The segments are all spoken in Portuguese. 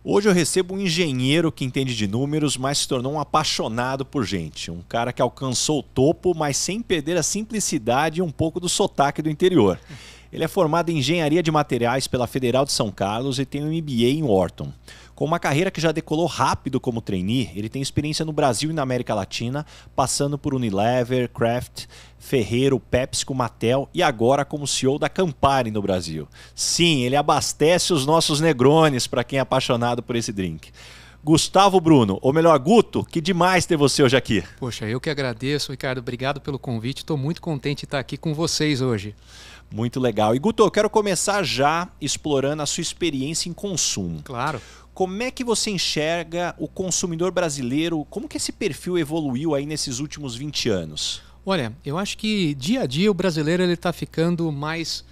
Hoje eu recebo um engenheiro que entende de números, mas se tornou um apaixonado por gente. Um cara que alcançou o topo, mas sem perder a simplicidade e um pouco do sotaque do interior. Ele é formado em Engenharia de Materiais pela Federal de São Carlos e tem um MBA em Wharton. Com uma carreira que já decolou rápido como trainee, ele tem experiência no Brasil e na América Latina, passando por Unilever, Kraft, Ferrero, PepsiCo, Mattel e agora como CEO da Campari no Brasil. Sim, ele abastece os nossos Negronis para quem é apaixonado por esse drink. Gustavo Bruno, ou melhor, Guto, que demais ter você hoje aqui. Poxa, eu que agradeço, Ricardo. Obrigado pelo convite. Estou muito contente de estar aqui com vocês hoje. Muito legal. E Guto, eu quero começar já explorando a sua experiência em consumo. Claro. Como é que você enxerga o consumidor brasileiro? Como que esse perfil evoluiu aí nesses últimos 20 anos? Olha, eu acho que dia a dia o brasileiro está ficando mais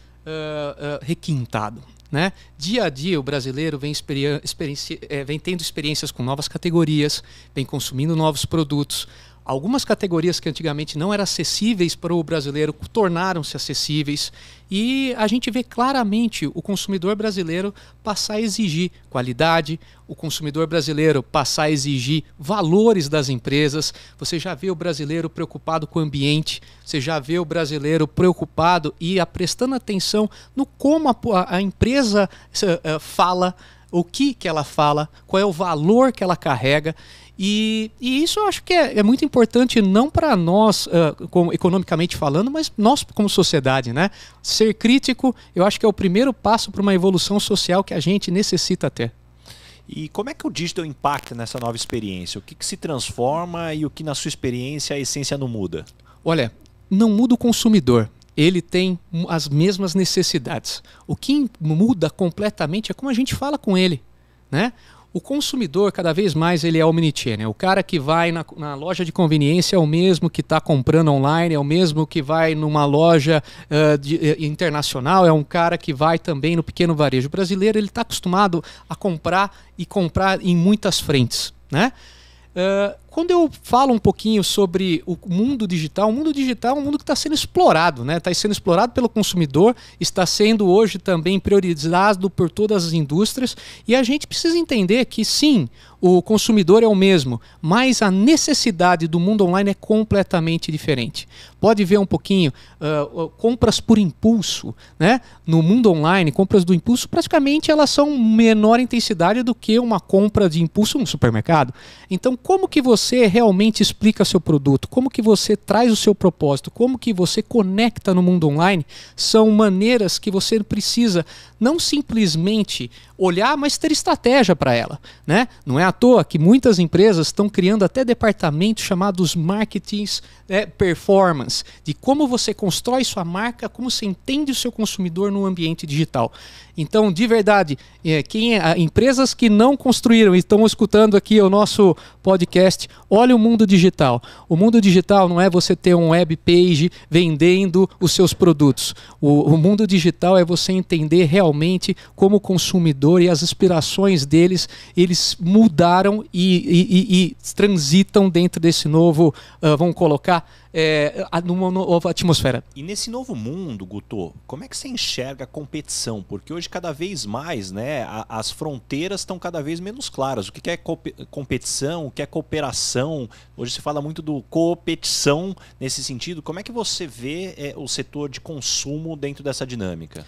requintado. Né? Dia a dia o brasileiro vem tendo experiências com novas categorias, vem consumindo novos produtos. Algumas categorias que antigamente não eram acessíveis para o brasileiro tornaram-se acessíveis e a gente vê claramente o consumidor brasileiro passar a exigir qualidade, o consumidor brasileiro passar a exigir valores das empresas. Você já vê o brasileiro preocupado com o ambiente, você já vê o brasileiro preocupado e prestando atenção no como a empresa fala, o que ela fala, qual é o valor que ela carrega. E isso eu acho que é muito importante não para nós, economicamente falando, mas nós como sociedade, né? Ser crítico, eu acho que é o primeiro passo para uma evolução social que a gente necessita ter. E como é que o digital impacta nessa nova experiência? O que se transforma e o que na sua experiência a essência não muda? Olha, não muda o consumidor. Ele tem as mesmas necessidades. O que muda completamente é como a gente fala com ele, né? O consumidor, cada vez mais, ele é omnichannel. O cara que vai na loja de conveniência é o mesmo que está comprando online, é o mesmo que vai numa loja internacional, é um cara que vai também no pequeno varejo. O brasileiro está acostumado a comprar e comprar em muitas frentes, né? Quando eu falo um pouquinho sobre o mundo digital é um mundo que está sendo explorado, né? Está sendo explorado pelo consumidor, está sendo hoje também priorizado por todas as indústrias e a gente precisa entender que sim, o consumidor é o mesmo, mas a necessidade do mundo online é completamente diferente. Pode ver um pouquinho, compras por impulso, né? No mundo online, compras do impulso praticamente elas são menor intensidade do que uma compra de impulso no supermercado. Então como que você realmente explica seu produto? Como que você traz o seu propósito? Como que você conecta no mundo online? São maneiras que você precisa não simplesmente olhar, mas ter estratégia para ela, né? Não é à toa que muitas empresas estão criando até departamentos chamados marketings performance, de como você constrói sua marca, como você entende o seu consumidor no ambiente digital. Então, de verdade, empresas que não construíram e estão escutando aqui o nosso podcast, olha o mundo digital. O mundo digital não é você ter um web page vendendo os seus produtos. O mundo digital é você entender realmente como o consumidor e as aspirações deles, eles mudaram e transitam dentro desse novo, vamos colocar, numa nova atmosfera. E nesse novo mundo, Guto, como é que você enxerga a competição? Porque hoje cada vez mais, né, as fronteiras estão cada vez menos claras. O que é competição, o que é cooperação? Hoje se fala muito do competição nesse sentido. Como é que você vê o setor de consumo dentro dessa dinâmica?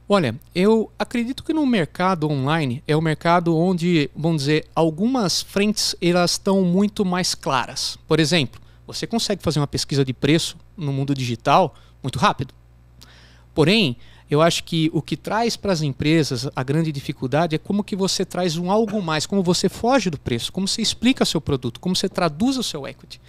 Olha, eu acredito que no mercado online é um mercado onde, vamos dizer, algumas frentes elas estão muito mais claras. Por exemplo, você consegue fazer uma pesquisa de preço no mundo digital muito rápido. Porém, eu acho que o que traz para as empresas a grande dificuldade é como que você traz um algo mais, como você foge do preço, como você explica seu produto, como você traduz o seu equity.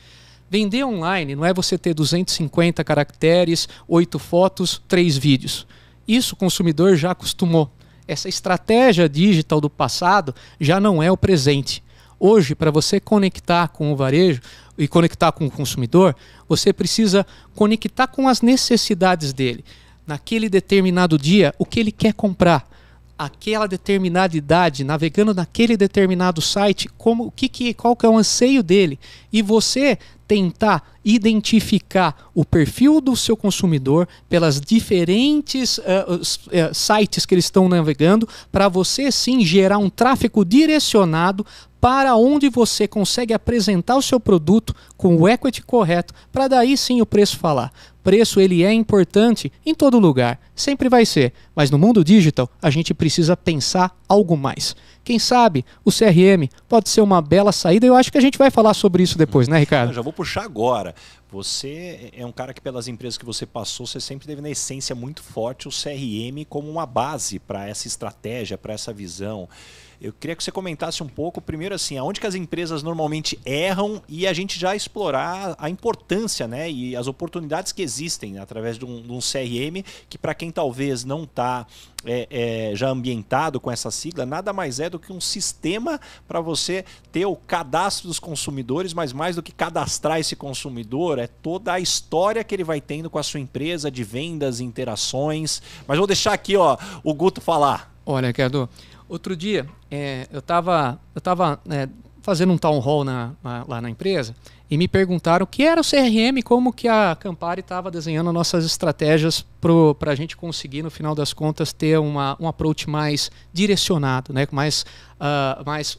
Vender online não é você ter 250 caracteres, 8 fotos, 3 vídeos. Isso o consumidor já acostumou. Essa estratégia digital do passado já não é o presente. Hoje, para você conectar com o varejo e conectar com o consumidor, você precisa conectar com as necessidades dele. Naquele determinado dia, o que ele quer comprar. aquela determinada idade, navegando naquele determinado site, qual que é o anseio dele, e você tentar identificar o perfil do seu consumidor pelas diferentes sites que eles estão navegando, para você sim gerar um tráfego direcionado para onde você consegue apresentar o seu produto com o equity correto, para daí sim o preço falar. Preço ele é importante em todo lugar, sempre vai ser, mas no mundo digital a gente precisa pensar algo mais. Quem sabe o CRM pode ser uma bela saída, eu acho que a gente vai falar sobre isso depois, né, Ricardo? Eu já vou puxar agora. Você é um cara que pelas empresas que você passou, você sempre teve na essência muito forte o CRM como uma base para essa estratégia, para essa visão. Eu queria que você comentasse um pouco, primeiro assim, aonde que as empresas normalmente erram e a gente já explorar a importância, né, e as oportunidades que existem através de um CRM, que para quem talvez não está já ambientado com essa sigla, nada mais é do que um sistema para você ter o cadastro dos consumidores, mas mais do que cadastrar esse consumidor, é toda a história que ele vai tendo com a sua empresa, de vendas, interações. Mas vou deixar aqui o Guto falar. Olha, Ricardo, outro dia eu estava fazendo um town hall lá na empresa e me perguntaram o que era o CRM, como que a Campari estava desenhando nossas estratégias para a gente conseguir, no final das contas, ter um approach mais direcionado, né? mais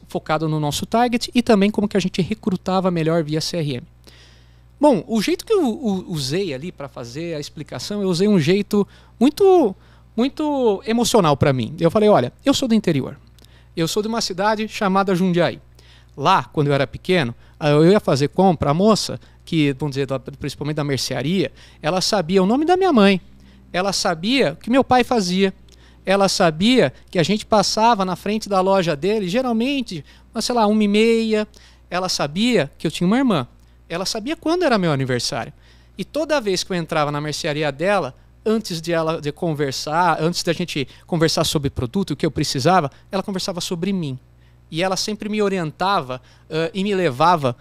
focado no nosso target, e também como que a gente recrutava melhor via CRM. Bom, o jeito que eu usei ali para fazer a explicação, eu usei um jeito muito emocional para mim. Eu falei, olha, eu sou do interior. Eu sou de uma cidade chamada Jundiaí. Lá, quando eu era pequeno, eu ia fazer compra, a moça, que, vamos dizer, principalmente da mercearia, ela sabia o nome da minha mãe. Ela sabia o que meu pai fazia. Ela sabia que a gente passava na frente da loja dele, geralmente, sei lá, 1h30. Ela sabia que eu tinha uma irmã. Ela sabia quando era meu aniversário. E toda vez que eu entrava na mercearia dela, antes de conversar, antes da gente conversar sobre produto, o que eu precisava, ela conversava sobre mim. E ela sempre me orientava e me levava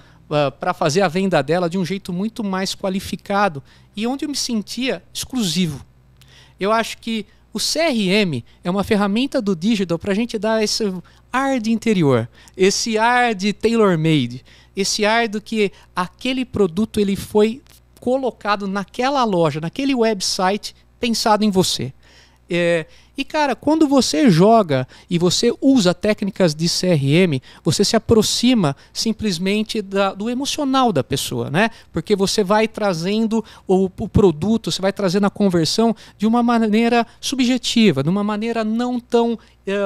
para fazer a venda dela de um jeito muito mais qualificado e onde eu me sentia exclusivo. Eu acho que o CRM é uma ferramenta do digital para a gente dar esse ar de interior, esse ar de tailor-made, esse ar do que aquele produto ele foi colocado naquela loja, naquele website, pensado em você. E cara, quando você joga e você usa técnicas de CRM, você se aproxima simplesmente do emocional da pessoa, né? Porque você vai trazendo o produto, você vai trazendo a conversão de uma maneira subjetiva, de uma maneira não tão,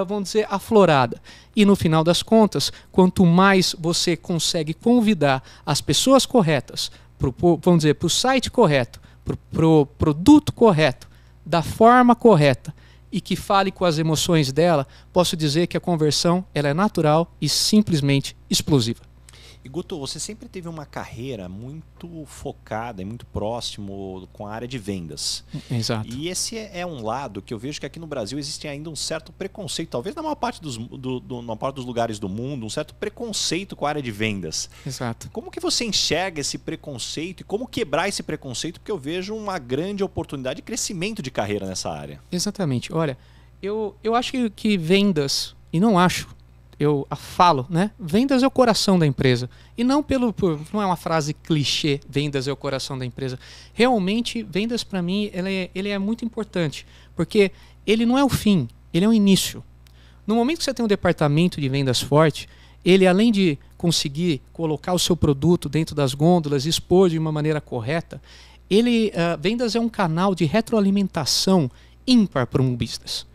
vamos dizer, aflorada. E no final das contas, quanto mais você consegue convidar as pessoas corretas, vamos dizer, para o site correto, para o produto correto, da forma correta e que fale com as emoções dela, posso dizer que a conversão ela é natural e simplesmente explosiva. E Guto, você sempre teve uma carreira muito focada e muito próximo com a área de vendas. Exato. E esse é um lado que eu vejo que aqui no Brasil existe ainda um certo preconceito, talvez na maior parte na parte dos lugares do mundo, um certo preconceito com a área de vendas. Exato. Como que você enxerga esse preconceito e como quebrar esse preconceito? Porque eu vejo uma grande oportunidade de crescimento de carreira nessa área. Exatamente. Olha, eu acho que vendas, e não acho, eu falo, né? Vendas é o coração da empresa. E não não é uma frase clichê, vendas é o coração da empresa. Realmente, vendas para mim, ele é muito importante, porque ele não é o fim, ele é o início. No momento que você tem um departamento de vendas forte, ele além de conseguir colocar o seu produto dentro das gôndolas, expor de uma maneira correta, vendas é um canal de retroalimentação ímpar para um business.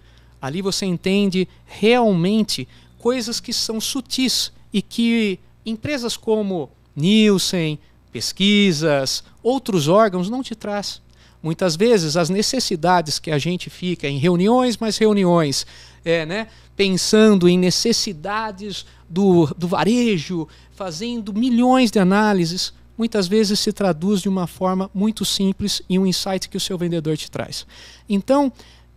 Ali você entende realmente coisas que são sutis e que empresas como Nielsen, pesquisas, outros órgãos não te traz. Muitas vezes as necessidades que a gente fica em reuniões, mais reuniões, né, pensando em necessidades do varejo, fazendo milhões de análises, muitas vezes se traduz de uma forma muito simples em um insight que o seu vendedor te traz. Então,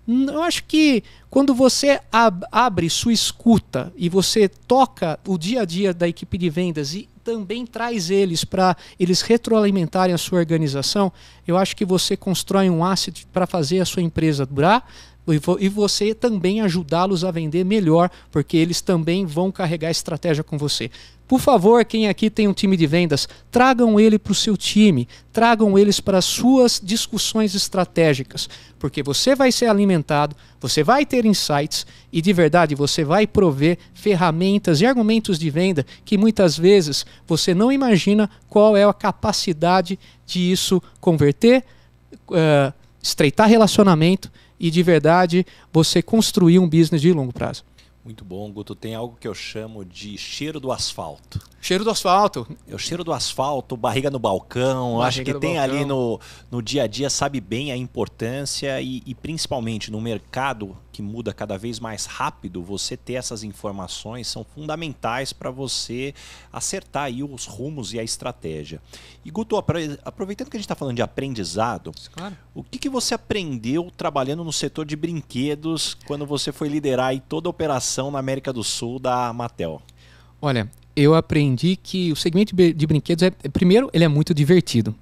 eu acho que quando você abre sua escuta e você toca o dia a dia da equipe de vendas e também traz eles para eles retroalimentarem a sua organização, eu acho que você constrói um asset para fazer a sua empresa durar, e você também ajudá-los a vender melhor, porque eles também vão carregar a estratégia com você. Por favor, quem aqui tem um time de vendas, tragam ele para o seu time, tragam eles para as suas discussões estratégicas, porque você vai ser alimentado, você vai ter insights e de verdade você vai prover ferramentas e argumentos de venda que muitas vezes você não imagina qual é a capacidade de isso converter, estreitar relacionamento e de verdade você construir um business de longo prazo. Muito bom, Guto. Tem algo que eu chamo de cheiro do asfalto. Cheiro do asfalto. É o cheiro do asfalto, barriga no balcão. Barriga acho que tem balcão. Ali no dia a dia, sabe bem a importância e principalmente no mercado que muda cada vez mais rápido, você ter essas informações são fundamentais para você acertar aí os rumos e a estratégia. E Guto, aproveitando que a gente está falando de aprendizado, claro. O que você aprendeu trabalhando no setor de brinquedos quando você foi liderar aí toda a operação na América do Sul da Mattel? Olha, eu aprendi que o segmento de brinquedos, primeiro, ele é muito divertido.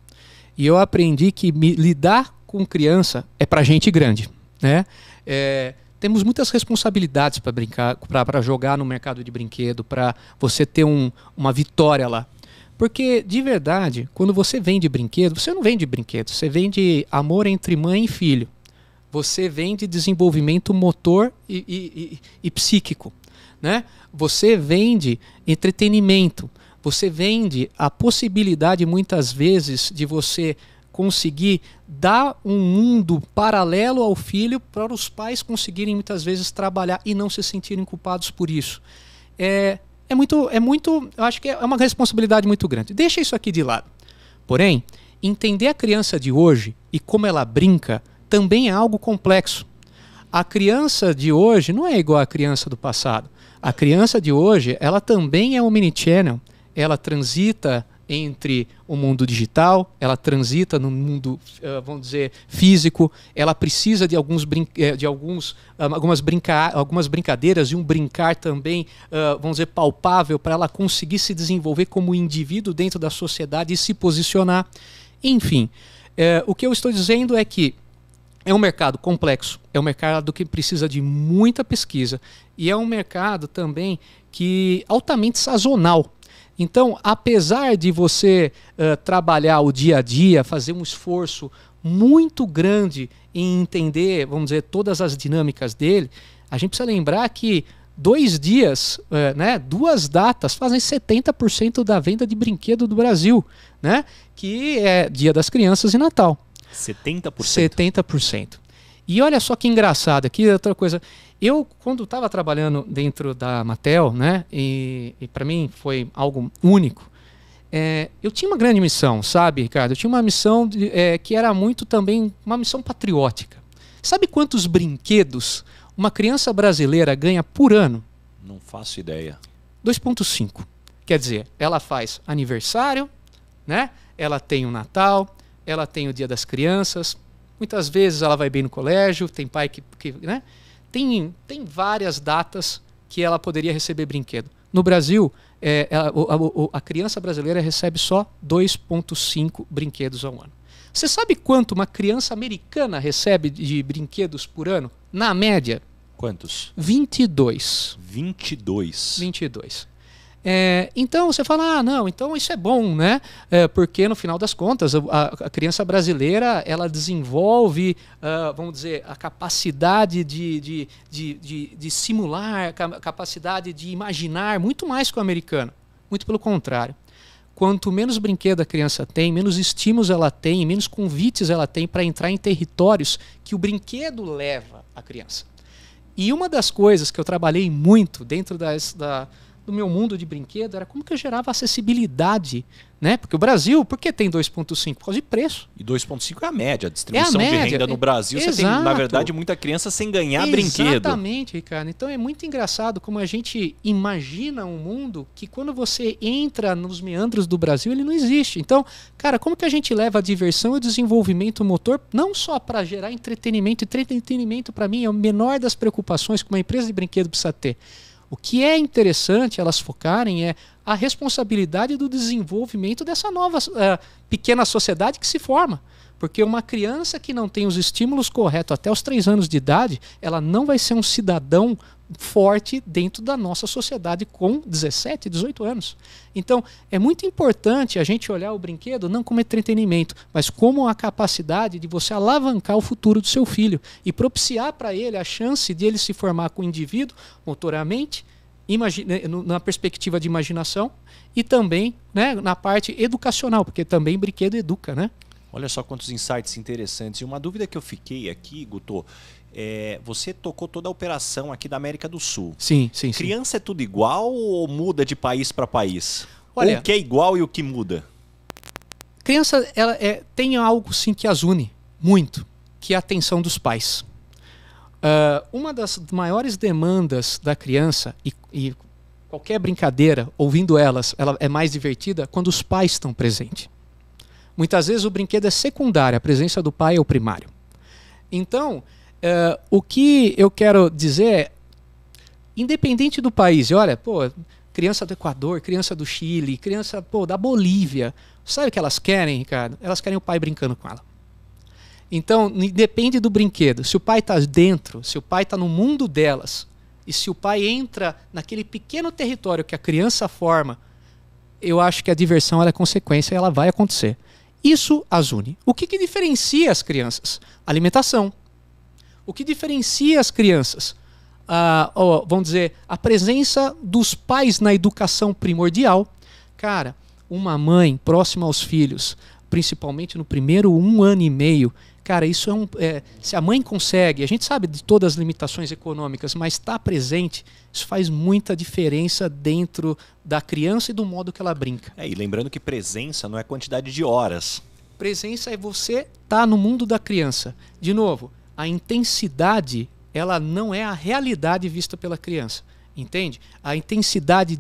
E eu aprendi que lidar com criança é para gente grande, né? Temos muitas responsabilidades para brincar, para jogar no mercado de brinquedo, para você ter uma vitória lá. Porque, de verdade, quando você vende brinquedo, você não vende brinquedo, você vende amor entre mãe e filho. Você vende desenvolvimento motor e psíquico, né? Você vende entretenimento, você vende a possibilidade muitas vezes de você conseguir dar um mundo paralelo ao filho para os pais conseguirem muitas vezes trabalhar e não se sentirem culpados por isso. Eu acho que é uma responsabilidade muito grande. Deixa isso aqui de lado. Porém, entender a criança de hoje e como ela brinca também é algo complexo. A criança de hoje não é igual à criança do passado. A criança de hoje, ela também é omnichannel. Ela transita entre o mundo digital, ela transita no mundo, vamos dizer, físico, ela precisa de algumas brincadeiras e um brincar também, vamos dizer, palpável para ela conseguir se desenvolver como indivíduo dentro da sociedade e se posicionar. Enfim, o que eu estou dizendo é que é um mercado complexo, é um mercado que precisa de muita pesquisa e é um mercado também que altamente sazonal. Então, apesar de você trabalhar o dia a dia, fazer um esforço muito grande em entender, vamos dizer, todas as dinâmicas dele, a gente precisa lembrar que 2 dias, 2 datas fazem 70% da venda de brinquedo do Brasil, né? Que é Dia das Crianças e Natal. 70%? 70%. E olha só que engraçado aqui, outra coisa. Eu, quando estava trabalhando dentro da Mattel, né, e para mim foi algo único, eu tinha uma grande missão, sabe, Ricardo? Eu tinha uma missão que era muito também uma missão patriótica. Sabe quantos brinquedos uma criança brasileira ganha por ano? Não faço ideia. 2,5. Quer dizer, ela faz aniversário, né? Ela tem o Natal, ela tem o Dia das Crianças, muitas vezes ela vai bem no colégio, tem pai que né? Tem várias datas que ela poderia receber brinquedo. No Brasil, a criança brasileira recebe só 2,5 brinquedos ao ano. Você sabe quanto uma criança americana recebe de brinquedos por ano? Na média? Quantos? 22. 22? 22. Então você fala, não, então isso é bom, né? Porque no final das contas a criança brasileira ela desenvolve, vamos dizer, a capacidade de simular, a capacidade de imaginar muito mais que o americano. Muito pelo contrário. Quanto menos brinquedo a criança tem, menos estímulos ela tem, menos convites ela tem para entrar em territórios que o brinquedo leva a criança. E uma das coisas que eu trabalhei muito dentro do meu mundo de brinquedo era como que eu gerava acessibilidade, né? Porque o Brasil, por que tem 2,5? Por causa de preço. E 2,5 é a média. A distribuição de renda no Brasil, exato. Você tem, na verdade, muita criança sem ganhar brinquedo. Exatamente, Ricardo. Então é muito engraçado como a gente imagina um mundo que quando você entra nos meandros do Brasil, ele não existe. Então, cara, como que a gente leva a diversão e o desenvolvimento motor não só para gerar entretenimento? Entretenimento, para mim, é o menor das preocupações que uma empresa de brinquedo precisa ter. O que é interessante elas focarem é a responsabilidade do desenvolvimento dessa nova pequena sociedade que se forma. Porque uma criança que não tem os estímulos corretos até os 3 anos de idade, ela não vai ser um cidadão forte dentro da nossa sociedade com 17, 18 anos. Então, é muito importante a gente olhar o brinquedo não como entretenimento, mas como a capacidade de você alavancar o futuro do seu filho e propiciar para ele a chance de ele se formar com o indivíduo motoramente, na perspectiva de imaginação e também, né, na parte educacional, porque também brinquedo educa, né? Olha só quantos insights interessantes. E uma dúvida que eu fiquei aqui, Guto, você tocou toda a operação aqui da América do Sul. Sim, sim. Criança é tudo igual ou muda de país para país? Olha, ou o que é igual e o que muda? Criança tem algo sim que as une muito, que é a atenção dos pais. Uma das maiores demandas da criança, e qualquer brincadeira, ouvindo ela é mais divertida quando os pais estão presentes. Muitas vezes o brinquedo é secundário, a presença do pai é o primário. Então, o que eu quero dizer é, independente do país, olha, criança do Equador, criança do Chile, criança da Bolívia, sabe o que elas querem, Ricardo? Elas querem o pai brincando com ela. Então, depende do brinquedo. Se o pai está dentro, se o pai está no mundo delas, e se o pai entra naquele pequeno território que a criança forma, eu acho que a diversão é consequência e ela vai acontecer. Isso as une. O que diferencia as crianças? Alimentação. O que diferencia as crianças? Vamos dizer, a presença dos pais na educação primordial. Cara, uma mãe próxima aos filhos, principalmente no primeiro 1 ano e meio, cara, isso se a mãe consegue, a gente sabe de todas as limitações econômicas, mas está presente, isso faz muita diferença dentro da criança e do modo que ela brinca. E lembrando que presença não é quantidade de horas. Presença é você estar no mundo da criança. De novo, a intensidade, ela não é a realidade vista pela criança. Entende? A intensidade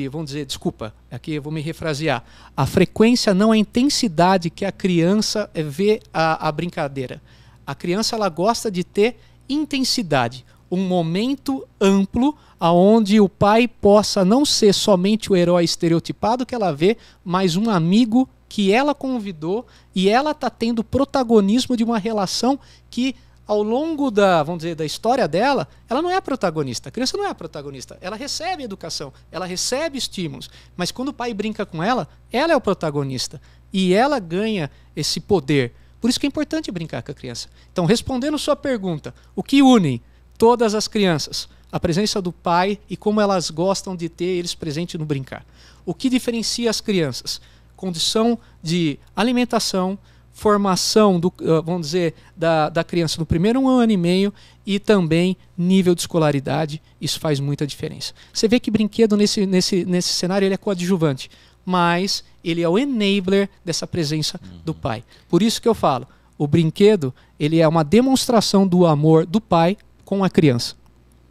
vamos dizer, desculpa, aqui eu vou me refrasear. A frequência não é a intensidade que a criança vê a brincadeira. A criança ela gosta de ter intensidade, um momento amplo aonde o pai possa não ser somente o herói estereotipado que ela vê, mas um amigo que ela convidou e ela está tendo protagonismo de uma relação que ao longo vamos dizer, da história dela, ela não é a protagonista. A criança não é a protagonista. Ela recebe educação, ela recebe estímulos. Mas quando o pai brinca com ela é o protagonista. E ela ganha esse poder. Por isso que é importante brincar com a criança. Então, respondendo sua pergunta, o que une todas as crianças? A presença do pai e como elas gostam de ter eles presentes no brincar. O que diferencia as crianças? Condição de alimentação, formação, vamos dizer, da criança no primeiro 1 ano e meio e também nível de escolaridade, isso faz muita diferença. Você vê que brinquedo nesse cenário ele é coadjuvante, mas ele é o enabler dessa presença do pai. Por isso que eu falo, o brinquedo ele é uma demonstração do amor do pai com a criança.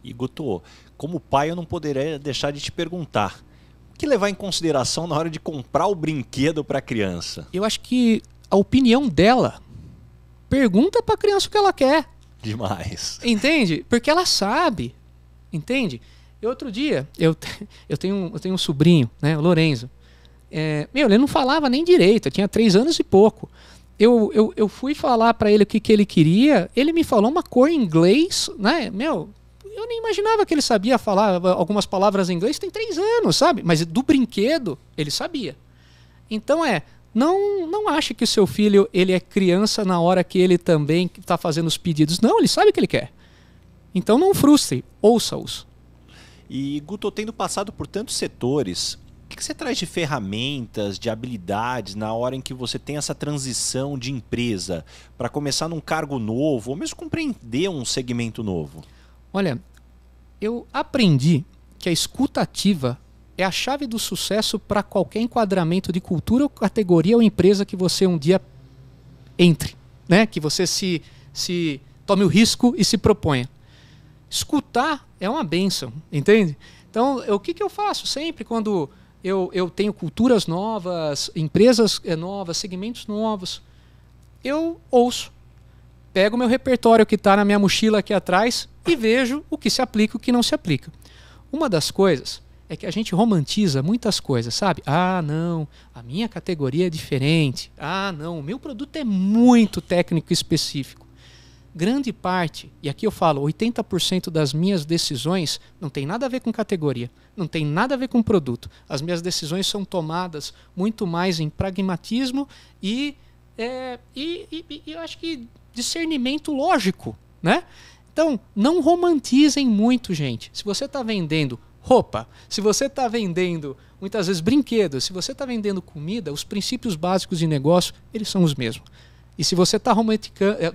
E Guto, como pai eu não poderia deixar de te perguntar, o que levar em consideração na hora de comprar o brinquedo para a criança? Eu acho que a opinião dela. Pergunta para a criança o que ela quer. Demais. Entende? Porque ela sabe. Entende? E outro dia, eu tenho um sobrinho, né, o Lorenzo. Ele não falava nem direito, eu tinha 3 anos e pouco. Eu fui falar para ele o que ele queria, ele me falou uma cor em inglês, né? Eu nem imaginava que ele sabia falar algumas palavras em inglês, tem 3 anos, sabe? Mas do brinquedo, ele sabia. Então não ache que o seu filho ele é criança na hora que ele também está fazendo os pedidos. Não, ele sabe o que ele quer. Então não frustre, ouça-os. E Guto, tendo passado por tantos setores, o que você traz de ferramentas, de habilidades na hora em que você tem essa transição de empresa para começar num cargo novo ou mesmo compreender um segmento novo? Olha, eu aprendi que a escuta ativa é a chave do sucesso para qualquer enquadramento de cultura ou categoria ou empresa que você um dia entre, né? Que você se tome o risco e se proponha. Escutar é uma bênção, entende? Então, o que eu faço sempre quando eu tenho culturas novas, empresas novas, segmentos novos? Eu ouço, pego o meu repertório que está na minha mochila aqui atrás e vejo o que se aplica e o que não se aplica. Uma das coisas é que a gente romantiza muitas coisas, sabe? Ah, não, a minha categoria é diferente. Ah, não, o meu produto é muito técnico e específico. Grande parte, e aqui eu falo, 80% das minhas decisões não tem nada a ver com categoria, não tem nada a ver com produto. As minhas decisões são tomadas muito mais em pragmatismo e eu acho que discernimento lógico, né? Então, não romantizem muito, gente. Se você está vendendo roupa, se você está vendendo, muitas vezes, brinquedos, se você está vendendo comida, os princípios básicos de negócio, eles são os mesmos. E se você está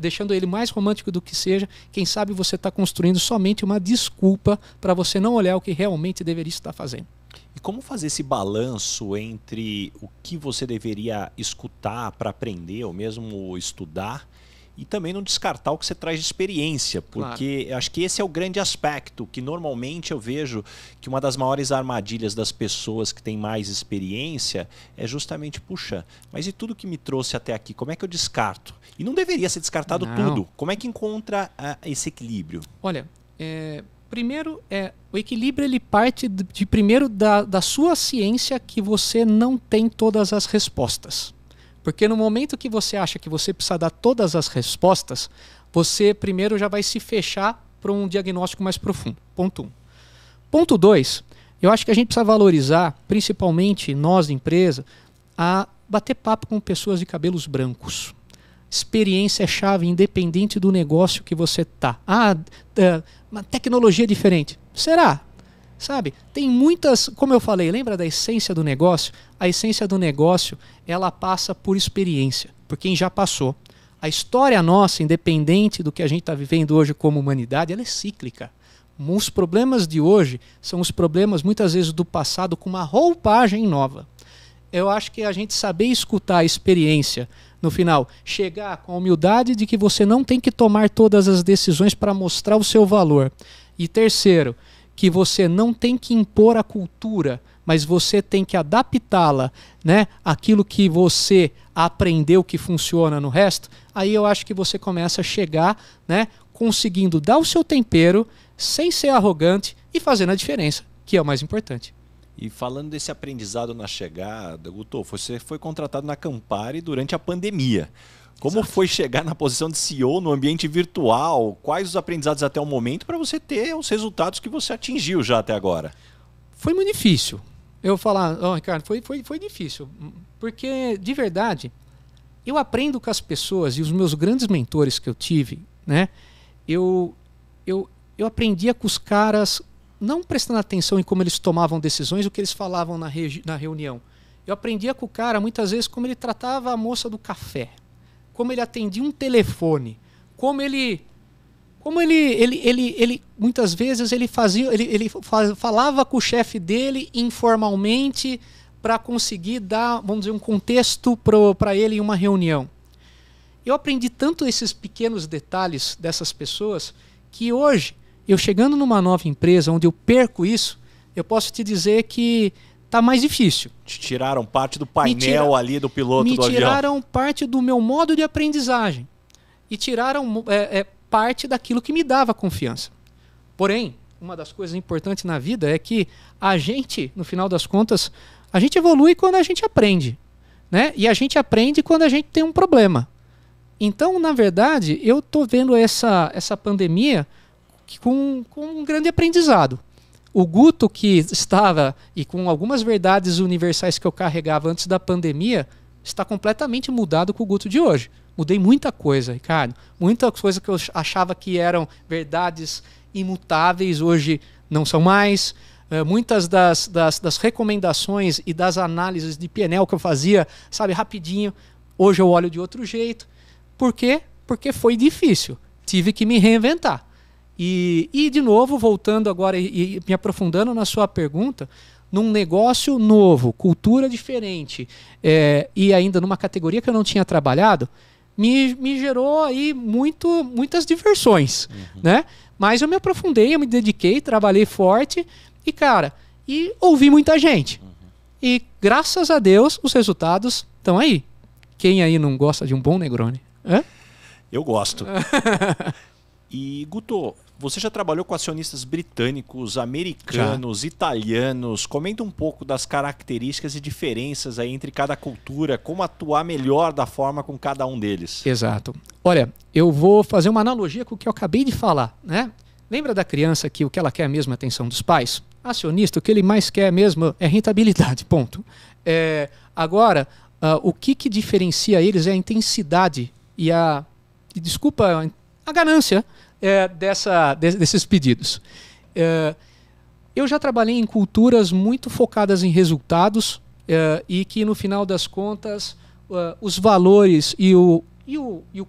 deixando ele mais romântico do que seja, quem sabe você está construindo somente uma desculpa para você não olhar o que realmente deveria estar fazendo. E como fazer esse balanço entre o que você deveria escutar para aprender ou mesmo estudar e também não descartar o que você traz de experiência, porque acho que esse é o grande aspecto, que normalmente eu vejo que uma das maiores armadilhas das pessoas que têm mais experiência é justamente, puxa, mas e tudo que me trouxe até aqui, como é que eu descarto? E não deveria ser descartado tudo. Como é que encontra esse equilíbrio? Olha, primeiro, o equilíbrio ele parte primeiro da sua ciência, que você não tem todas as respostas. Porque no momento que você acha que você precisa dar todas as respostas, você primeiro já vai se fechar para um diagnóstico mais profundo. Ponto 1. Ponto 2, eu acho que a gente precisa valorizar, principalmente nós, empresa, a bater papo com pessoas de cabelos brancos. Experiência é chave, independente do negócio que você está. Uma tecnologia diferente. Será? Sabe, tem muitas, como eu falei, lembra da essência do negócio? A essência do negócio, ela passa por experiência, por quem já passou. A história nossa, independente do que a gente está vivendo hoje como humanidade, ela é cíclica. Os problemas de hoje são os problemas, muitas vezes, do passado com uma roupagem nova. Eu acho que a gente saber escutar a experiência, no final, chegar com a humildade de que você não tem que tomar todas as decisões para mostrar o seu valor. E terceiro, que você não tem que impor a cultura, mas você tem que adaptá-la, né, àquilo que você aprendeu que funciona no resto. Aí eu acho que você começa a chegar, né, conseguindo dar o seu tempero, sem ser arrogante e fazendo a diferença, que é o mais importante. E falando desse aprendizado na chegada, Guto, você foi contratado na Campari durante a pandemia. Como foi chegar na posição de CEO no ambiente virtual? Quais os aprendizados até o momento para você ter os resultados que você atingiu já até agora? Foi muito difícil. Eu falar, Ricardo, foi difícil. Porque, de verdade, eu aprendo com as pessoas e os meus grandes mentores que eu tive, né? Eu aprendia com os caras, não prestando atenção em como eles tomavam decisões, o que eles falavam na reunião. Eu aprendia com o cara, muitas vezes, como ele tratava a moça do café, como ele atendia um telefone, como ele muitas vezes ele falava com o chefe dele informalmente para conseguir dar, vamos dizer, um contexto para ele em uma reunião. Eu aprendi tanto esses pequenos detalhes dessas pessoas que hoje, eu chegando numa nova empresa onde eu perco isso, eu posso te dizer que está mais difícil. Te tiraram parte do painel ali do piloto do avião. Me tiraram parte do meu modo de aprendizagem. E tiraram parte daquilo que me dava confiança. Porém, uma das coisas importantes na vida é que a gente, no final das contas, a gente evolui quando a gente aprende, né? E a gente aprende quando a gente tem um problema. Então, na verdade, eu estou vendo essa pandemia com um grande aprendizado. O Guto que estava, e com algumas verdades universais que eu carregava antes da pandemia, está completamente mudado com o Guto de hoje. Mudei muita coisa, Ricardo. Muita coisa que eu achava que eram verdades imutáveis, hoje não são mais. Muitas das recomendações e das análises de PNL que eu fazia, sabe, rapidinho, hoje eu olho de outro jeito. Por quê? Porque foi difícil. Tive que me reinventar. E de novo, voltando agora e me aprofundando na sua pergunta, num negócio novo, cultura diferente, e ainda numa categoria que eu não tinha trabalhado, me gerou aí muitas diversões, né? Mas eu me aprofundei, eu me dediquei, trabalhei forte e, cara, ouvi muita gente. E graças a Deus os resultados estão aí. Quem aí não gosta de um bom Negroni? Eu gosto. E, Guto, Você já trabalhou com acionistas britânicos, americanos, italianos. Comenta um pouco das características e diferenças aí entre cada cultura, como atuar melhor da forma com cada um deles. Exato. Olha, eu vou fazer uma analogia com o que eu acabei de falar, né? Lembra da criança que o que ela quer mesmo é a atenção dos pais? Acionista, o que ele mais quer mesmo é rentabilidade, ponto. Agora, o que diferencia eles é a intensidade e a ganância desses pedidos. Eu já trabalhei em culturas muito focadas em resultados e que no final das contas os valores e o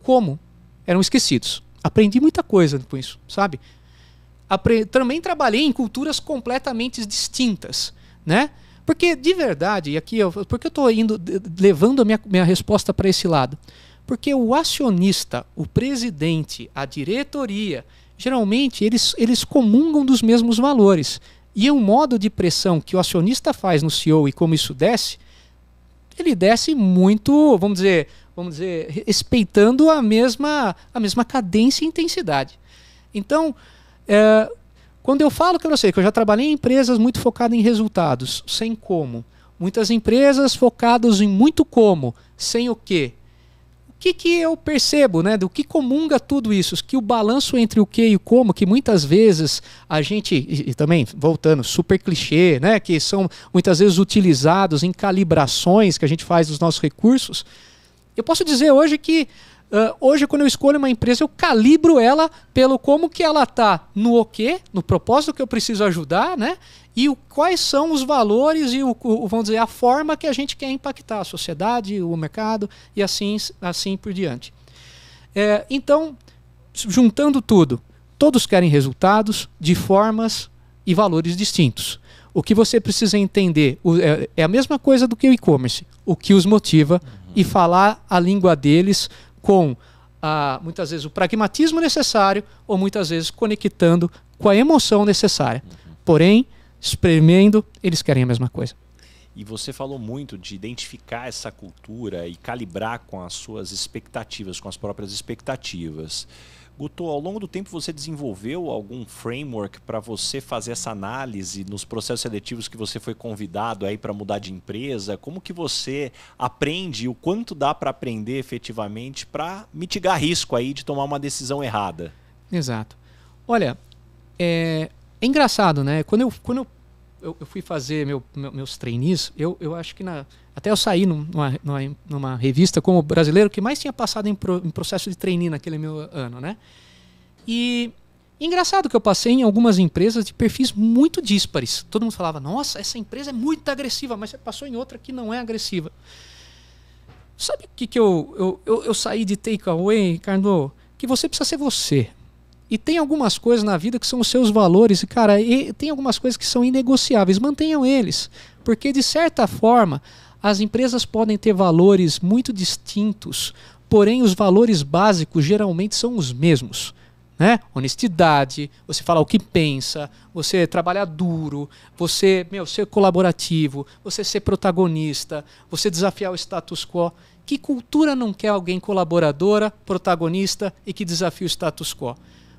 como eram esquecidos. Aprendi muita coisa com isso, sabe? Também trabalhei em culturas completamente distintas, né? Porque de verdade, e aqui porque eu estou levando a minha resposta para esse lado. Porque o acionista, o presidente, a diretoria, geralmente eles comungam dos mesmos valores. E o modo de pressão que o acionista faz no CEO e como isso desce, ele desce muito, vamos dizer, respeitando a mesma cadência e intensidade. Então, quando eu falo que eu já trabalhei em empresas muito focadas em resultados, sem como. Muitas empresas focadas em muito como, sem o quê. O que eu percebo, né, do que comunga tudo isso? Que o balanço entre o que e o como, que muitas vezes a gente, e também voltando, super clichê, né, que são muitas vezes utilizados em calibrações que a gente faz dos nossos recursos, eu posso dizer hoje que hoje, quando eu escolho uma empresa, eu calibro ela pelo como que ela está no quê, no propósito que eu preciso ajudar, né? E quais são os valores e vamos dizer, a forma que a gente quer impactar a sociedade, o mercado e assim por diante. Então, juntando tudo, todos querem resultados de formas e valores distintos. O que você precisa entender é a mesma coisa do que o e-commerce, o que os motiva e falar a língua deles com muitas vezes o pragmatismo necessário ou muitas vezes conectando com a emoção necessária. Porém, espremendo, eles querem a mesma coisa. E você falou muito de identificar essa cultura e calibrar com as suas expectativas, com as próprias expectativas. Guto, ao longo do tempo você desenvolveu algum framework para você fazer essa análise nos processos seletivos que você foi convidado aí para mudar de empresa? Como que você aprende, o quanto dá para aprender efetivamente para mitigar risco aí de tomar uma decisão errada? Exato. Olha, é engraçado, né? Quando eu fui fazer meus trainees, eu acho que até eu saí numa revista como brasileiro que mais tinha passado em processo de trainee naquele meu ano, né? E engraçado que eu passei em algumas empresas de perfis muito díspares. Todo mundo falava, nossa, essa empresa é muito agressiva, mas você passou em outra que não é agressiva. Sabe o que eu saí de takeaway, Ricardo? Que você precisa ser você. E tem algumas coisas na vida que são os seus valores, e cara, tem algumas coisas que são inegociáveis, mantenham eles, porque de certa forma as empresas podem ter valores muito distintos, porém os valores básicos geralmente são os mesmos, né? Honestidade, você falar o que pensa, você trabalhar duro, você ser colaborativo, você ser protagonista, você desafiar o status quo. Que cultura não quer alguém colaboradora, protagonista e que desafie o status quo?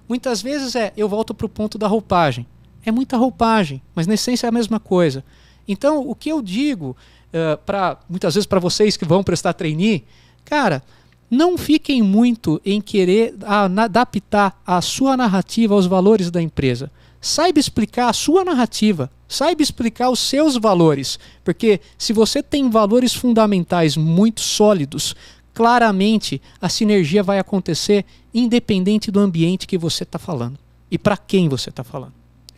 Muitas vezes eu volto para o ponto da roupagem. É muita roupagem, mas na essência é a mesma coisa. Então, o que eu digo, muitas vezes para vocês que vão prestar trainee, cara, não fiquem muito em querer adaptar a sua narrativa aos valores da empresa. Saiba explicar a sua narrativa, saiba explicar os seus valores, porque se você tem valores fundamentais muito sólidos, claramente a sinergia vai acontecer independente do ambiente que você está falando e para quem você está falando.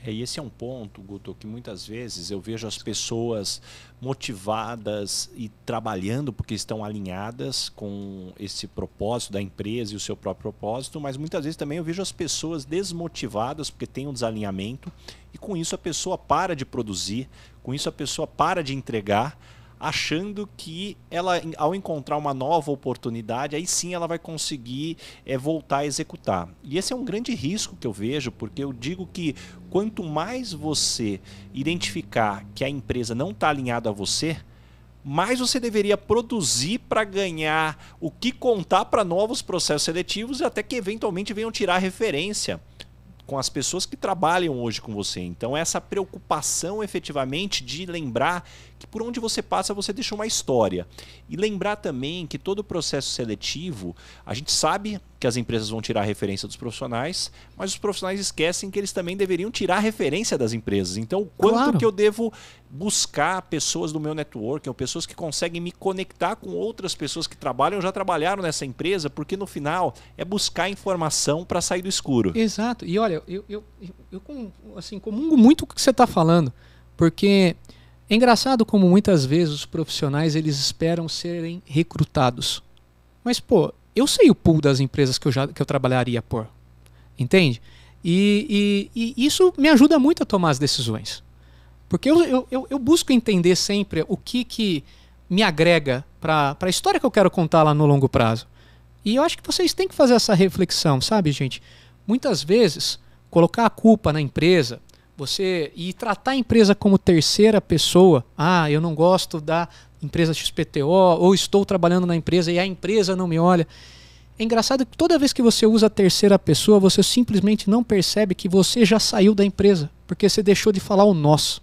E esse é um ponto, Guto, que muitas vezes eu vejo as pessoas motivadas e trabalhando porque estão alinhadas com esse propósito da empresa e o seu próprio propósito, mas muitas vezes também eu vejo as pessoas desmotivadas porque tem um desalinhamento e com isso a pessoa para de produzir, com isso a pessoa para de entregar, achando que ela, ao encontrar uma nova oportunidade, aí sim ela vai conseguir voltar a executar. E esse é um grande risco que eu vejo, porque eu digo que quanto mais você identificar que a empresa não está alinhada a você, mais você deveria produzir para ganhar o que contar para novos processos seletivos e até que eventualmente venham tirar referência com as pessoas que trabalham hoje com você. Então essa preocupação efetivamente de lembrar que por onde você passa você deixa uma história. E lembrar também que todo o processo seletivo, a gente sabe que as empresas vão tirar a referência dos profissionais, mas os profissionais esquecem que eles também deveriam tirar a referência das empresas. Então, o quanto que eu devo buscar pessoas do meu network, ou pessoas que conseguem me conectar com outras pessoas que trabalham ou já trabalharam nessa empresa, porque no final é buscar informação para sair do escuro. Exato. E olha, eu assim, comungo muito com o que você está falando, porque é engraçado como muitas vezes os profissionais eles esperam serem recrutados. Mas, pô, eu sei o pool das empresas que eu trabalharia por. Entende? E isso me ajuda muito a tomar as decisões. Porque eu busco entender sempre o que me agrega para a história que eu quero contar lá no longo prazo. E eu acho que vocês têm que fazer essa reflexão, sabe, gente? Muitas vezes, colocar a culpa na empresa, e tratar a empresa como terceira pessoa. Ah, eu não gosto da empresa XPTO, ou estou trabalhando na empresa e a empresa não me olha. É engraçado que toda vez que você usa a terceira pessoa, você simplesmente não percebe que você já saiu da empresa, porque você deixou de falar o nosso.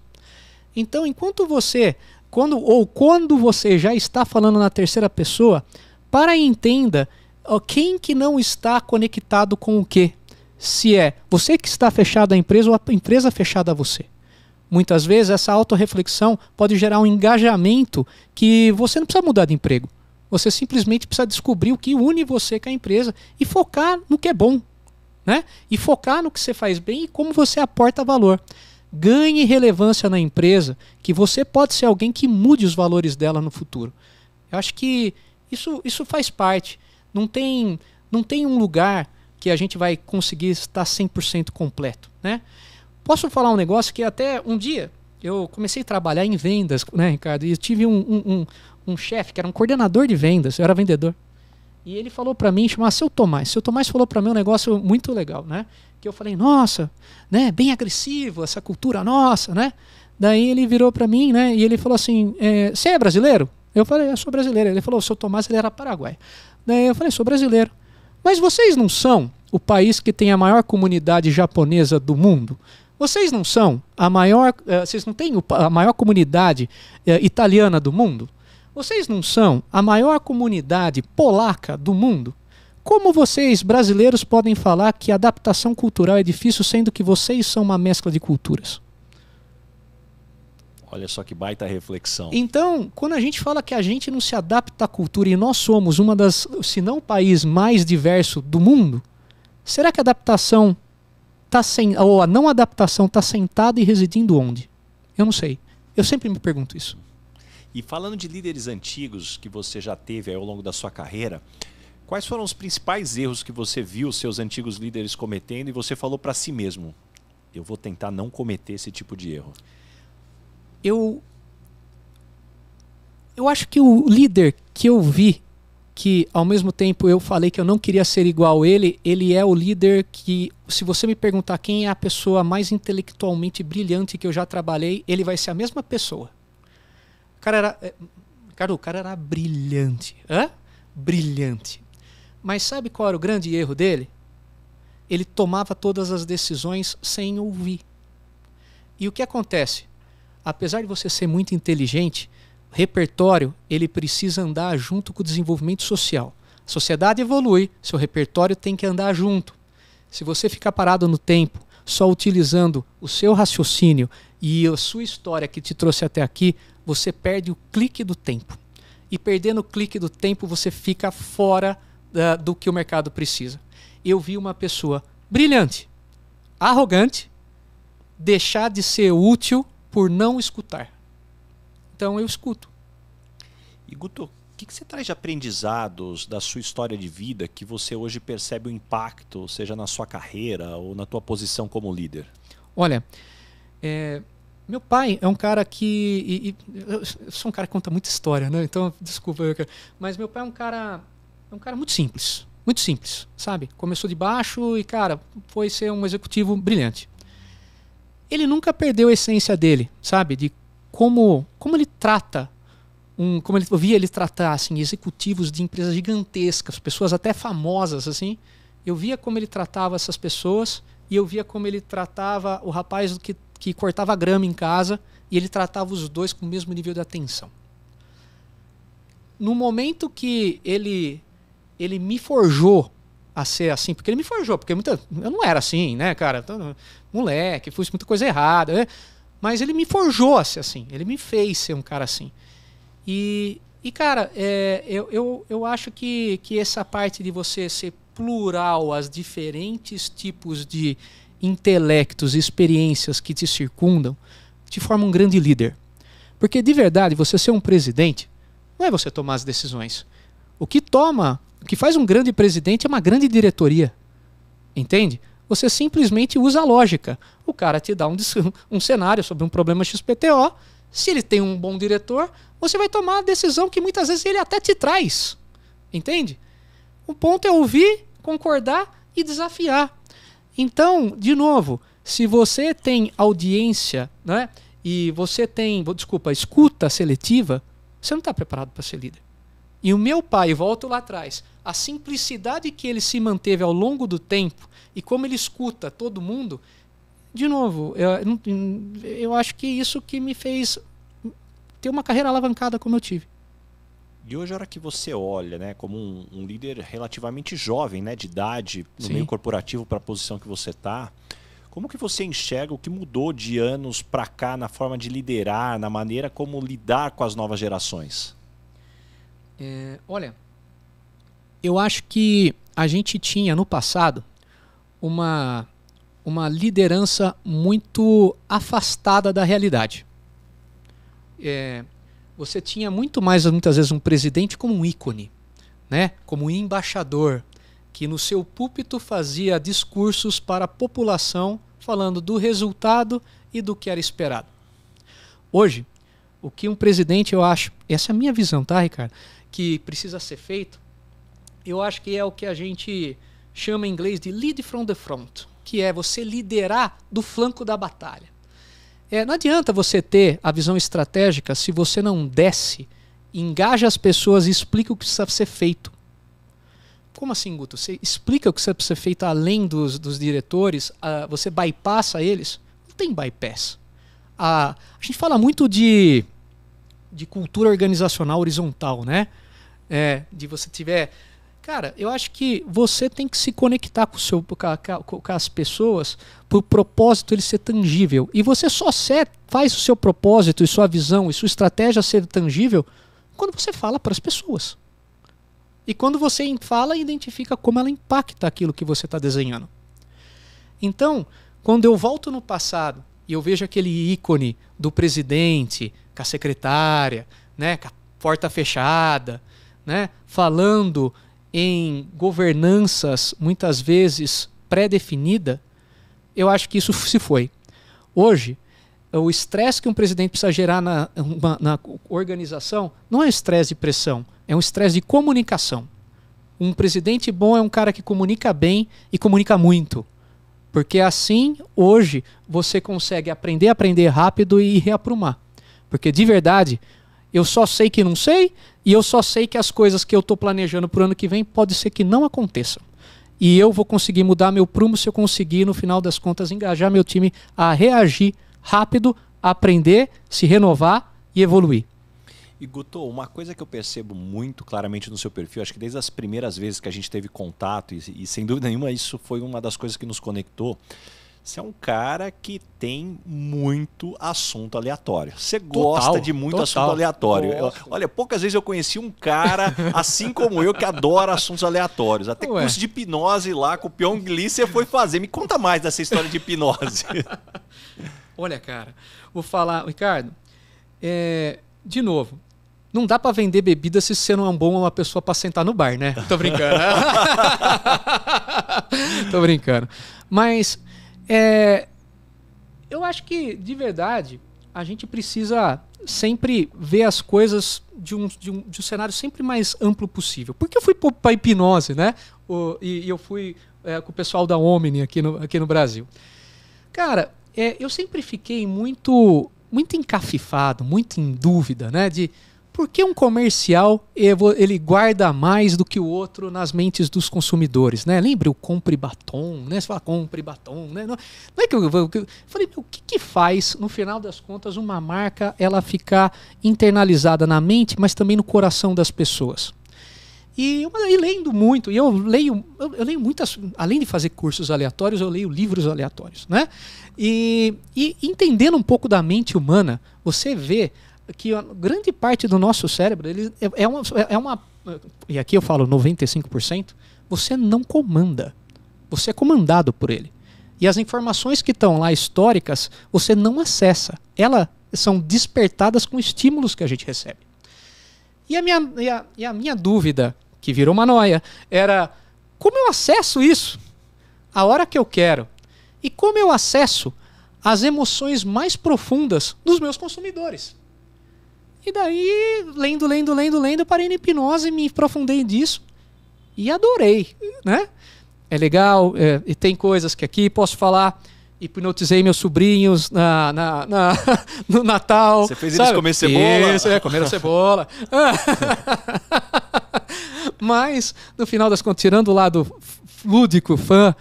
Então, enquanto você, quando você já está falando na terceira pessoa, para e entenda quem que não está conectado com o quê. Se é você que está fechado à empresa ou a empresa fechada a você. Muitas vezes essa autorreflexão pode gerar um engajamento que você não precisa mudar de emprego. Você simplesmente precisa descobrir o que une você com a empresa e focar no que é bom, né? E focar no que você faz bem e como você aporta valor. Ganhe relevância na empresa, que você pode ser alguém que mude os valores dela no futuro. Eu acho que isso faz parte. Não tem um lugar que a gente vai conseguir estar 100% completo, né? Posso falar um negócio que até um dia eu comecei a trabalhar em vendas, né, Ricardo? E eu tive um chefe que era um coordenador de vendas, eu era vendedor. E ele falou para mim, chamava Seu Tomás. Seu Tomás falou para mim um negócio muito legal, né? Que eu falei, nossa, né, bem agressivo, essa cultura nossa, né? Daí ele virou para mim, né, e ele falou assim, você é brasileiro? Eu falei, eu sou brasileiro. Ele falou, o Seu Tomás ele era paraguaio. Daí eu falei, sou brasileiro. Mas vocês não são o país que tem a maior comunidade japonesa do mundo? Vocês não são vocês não têm a maior comunidade italiana do mundo? Vocês não são a maior comunidade polaca do mundo? Como vocês, brasileiros, podem falar que a adaptação cultural é difícil, sendo que vocês são uma mescla de culturas? Olha só que baita reflexão. Então, quando a gente fala que a gente não se adapta à cultura e nós somos uma das, se não o país mais diverso do mundo, será que a adaptação ou a não adaptação está sentada e residindo onde? Eu não sei. Eu sempre me pergunto isso. E falando de líderes antigos que você já teve ao longo da sua carreira, quais foram os principais erros que você viu seus antigos líderes cometendo e você falou para si mesmo, eu vou tentar não cometer esse tipo de erro? Eu acho que o líder que eu vi, que ao mesmo tempo eu falei que eu não queria ser igual a ele é o líder que, se você me perguntar quem é a pessoa mais intelectualmente brilhante que eu já trabalhei, ele vai ser a mesma pessoa. O cara era brilhante. Brilhante. Mas sabe qual era o grande erro dele? Ele tomava todas as decisões sem ouvir. E o que acontece? Apesar de você ser muito inteligente, repertório ele precisa andar junto com o desenvolvimento social. A sociedade evolui, seu repertório tem que andar junto. Se você ficar parado no tempo, só utilizando o seu raciocínio e a sua história que te trouxe até aqui, você perde o clique do tempo. E perdendo o clique do tempo, você fica fora do que o mercado precisa. Eu vi uma pessoa brilhante, arrogante, deixar de ser útil por não escutar. Então eu escuto. E Guto, o que você traz de aprendizados da sua história de vida que você hoje percebe o impacto, seja na sua carreira ou na tua posição como líder? Olha, meu pai é um cara que... eu sou um cara que conta muita história, né? Então, desculpa. Mas meu pai é um cara muito simples. Muito simples, sabe? Começou de baixo e, cara, foi ser um executivo brilhante. Ele nunca perdeu a essência dele, sabe? De como ele trata, como eu via ele tratar assim, executivos de empresas gigantescas, pessoas até famosas, assim. Eu via como ele tratava essas pessoas e eu via como ele tratava o rapaz que cortava grama em casa, e ele tratava os dois com o mesmo nível de atenção. No momento que ele me forjou a ser assim, porque ele me forjou, porque eu não era assim, né, cara? Então, moleque, fiz muita coisa errada, né? Mas ele me forjou a ser assim, ele me fez ser um cara assim. E cara, eu acho que essa parte de você ser plural aos diferentes tipos de intelectos e experiências que te circundam, te forma um grande líder. Porque, de verdade, você ser um presidente não é você tomar as decisões. O que faz um grande presidente é uma grande diretoria. Entende? Você simplesmente usa a lógica. O cara te dá um cenário sobre um problema XPTO. Se ele tem um bom diretor, você vai tomar a decisão que muitas vezes ele até te traz. Entende? O ponto é ouvir, concordar e desafiar. Então, de novo, se você tem audiência, né, e você tem, escuta seletiva, você não está preparado para ser líder. E o meu pai, volto lá atrás, a simplicidade que ele se manteve ao longo do tempo e como ele escuta todo mundo, de novo, eu acho que isso que me fez ter uma carreira alavancada como eu tive. E hoje, a hora que você olha, né, como um líder relativamente jovem, né, de idade, no meio corporativo para a posição que você está, como que você enxerga o que mudou de anos para cá na forma de liderar, na maneira como lidar com as novas gerações? Olha, eu acho que a gente tinha no passado uma liderança muito afastada da realidade. Você tinha muito mais, muitas vezes, um presidente como um ícone, né? Como um embaixador, que no seu púlpito fazia discursos para a população falando do resultado e do que era esperado. Hoje, o que um presidente, eu acho, essa é a minha visão, tá, Ricardo, que precisa ser feito, eu acho que é o que a gente chama em inglês de lead from the front, que é você liderar do flanco da batalha. Não adianta você ter a visão estratégica se você não desce, engaja as pessoas e explica o que precisa ser feito. Como assim, Guto? Você explica o que precisa ser feito além dos diretores, você bypassa eles? Não tem bypass. A gente fala muito de cultura organizacional horizontal, né? De você tiver... Cara, eu acho que você tem que se conectar com as pessoas para o propósito ele ser tangível. E você só faz o seu propósito e sua visão e sua estratégia ser tangível quando você fala para as pessoas. E quando você fala, identifica como ela impacta aquilo que você está desenhando. Então, quando eu volto no passado e eu vejo aquele ícone do presidente, com a secretária, né, com a porta fechada, né, falando em governanças muitas vezes pré-definida, eu acho que isso se foi. Hoje, o estresse que um presidente precisa gerar na organização não é estresse de pressão, é um estresse de comunicação. Um presidente bom é um cara que comunica bem e comunica muito. Porque assim, hoje, você consegue aprender rápido e reaprumar. Porque, de verdade, eu só sei que não sei e eu só sei que as coisas que eu estou planejando para o ano que vem pode ser que não aconteçam. E eu vou conseguir mudar meu prumo se eu conseguir, no final das contas, engajar meu time a reagir rápido, aprender, se renovar e evoluir. E Guto, uma coisa que eu percebo muito claramente no seu perfil, acho que desde as primeiras vezes que a gente teve contato, e sem dúvida nenhuma isso foi uma das coisas que nos conectou, você é um cara que tem muito assunto aleatório. Você gosta de muito assunto aleatório. Olha, poucas vezes eu conheci um cara, assim como eu, que adora assuntos aleatórios. Até curso de hipnose lá com o Pyong Lee você foi fazer. Me conta mais dessa história de hipnose. Olha, cara, vou falar, Ricardo, de novo, não dá pra vender bebida se você não é uma pessoa pra sentar no bar, né? Tô brincando. Tô brincando. Mas eu acho que, de verdade, a gente precisa sempre ver as coisas de um cenário sempre mais amplo possível. Por que eu fui pra hipnose, né? E eu fui com o pessoal da Omni aqui no Brasil. Cara, eu sempre fiquei muito encafifado, muito em dúvida, né? Por que um comercial ele guarda mais do que o outro nas mentes dos consumidores, né? Lembra o compre batom, né? Você fala compre batom, né? Não é que eu falei, o que faz, no final das contas, uma marca ela ficar internalizada na mente, mas também no coração das pessoas? E lendo muito, e eu leio muitas, além de fazer cursos aleatórios, eu leio livros aleatórios, né? E entendendo um pouco da mente humana, você vê que a grande parte do nosso cérebro é uma, e aqui eu falo 95%, você não comanda, você é comandado por ele. E as informações que estão lá históricas, você não acessa, elas são despertadas com estímulos que a gente recebe. E a minha dúvida, que virou uma noia, era como eu acesso isso a hora que eu quero? E como eu acesso as emoções mais profundas dos meus consumidores? E daí, lendo, parei na hipnose, me aprofundei nisso e adorei, né? É legal, e tem coisas que aqui posso falar. Hipnotizei meus sobrinhos no Natal. Você fez eles comer cebola? Isso, comeram cebola. Mas, no final das contas, tirando o lado lúdico, fã,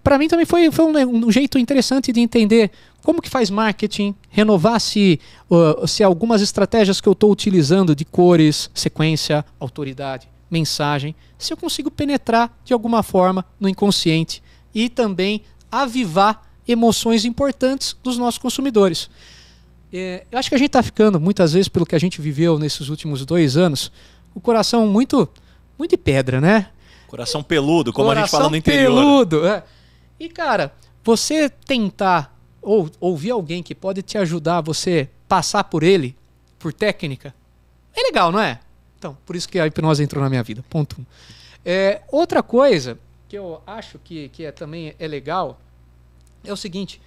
para mim também foi um jeito interessante de entender como que faz marketing, renovar se algumas estratégias que eu estou utilizando de cores, sequência, autoridade, mensagem, se eu consigo penetrar de alguma forma no inconsciente e também avivar emoções importantes dos nossos consumidores. Eu acho que a gente está ficando, muitas vezes, pelo que a gente viveu nesses últimos 2 anos, o coração muito de pedra, né? Coração peludo, como coração a gente fala no interior. Peludo, E, cara, você tentar ou ouvir alguém que pode te ajudar a você passar por ele, por técnica, é legal, não é? Então, por isso que a hipnose entrou na minha vida. Ponto 1. Outra coisa que eu acho que também é legal é o seguinte,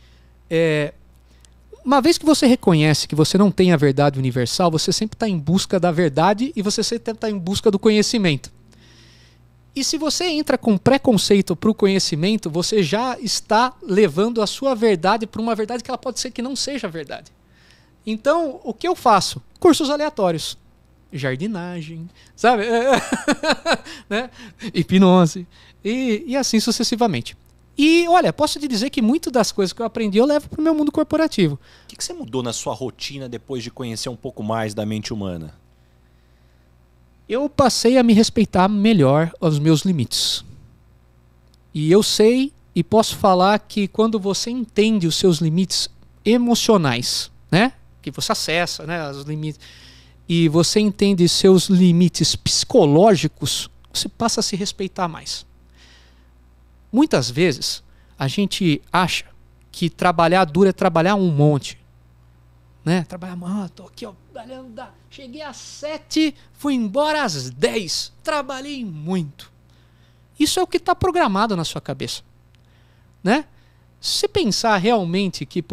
uma vez que você reconhece que você não tem a verdade universal, você sempre está em busca da verdade e você sempre está em busca do conhecimento. E se você entra com preconceito para o conhecimento, você já está levando a sua verdade para uma verdade que ela pode ser que não seja verdade. Então, o que eu faço? Cursos aleatórios. Jardinagem, sabe? Né? Hipnose. E assim sucessivamente. E, olha, posso te dizer que muitas das coisas que eu aprendi eu levo para o meu mundo corporativo. O que você mudou na sua rotina depois de conhecer um pouco mais da mente humana? Eu passei a me respeitar melhor os meus limites. E eu sei e posso falar que quando você entende os seus limites emocionais, né? Que você acessa, né, os limites, e você entende seus limites psicológicos, você passa a se respeitar mais. Muitas vezes a gente acha que trabalhar duro é trabalhar um monte, né? Trabalhar, tô aqui, ó, cheguei às 7, fui embora às 10, trabalhei muito. Isso é o que está programado na sua cabeça, né? Se você pensar realmente que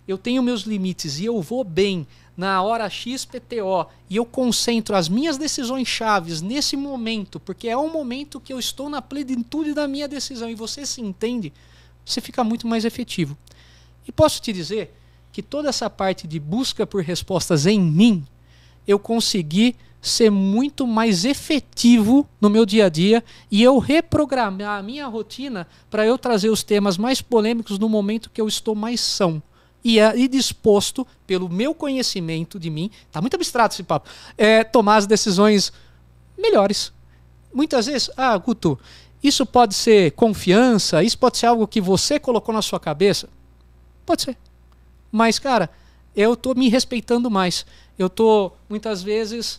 eu tenho meus limites e eu vou bem na hora XPTO e eu concentro as minhas decisões chaves nesse momento, porque é o momento que eu estou na plenitude da minha decisão e você se entende, você fica muito mais efetivo. E posso te dizer que toda essa parte de busca por respostas em mim, eu consegui ser muito mais efetivo no meu dia a dia e eu reprogramar a minha rotina para eu trazer os temas mais polêmicos no momento que eu estou mais são. E disposto, pelo meu conhecimento de mim, tá muito abstrato esse papo, tomar as decisões melhores. Muitas vezes, Guto, isso pode ser confiança, isso pode ser algo que você colocou na sua cabeça? Pode ser. Mas, cara, eu tô me respeitando mais. Eu tô, muitas vezes,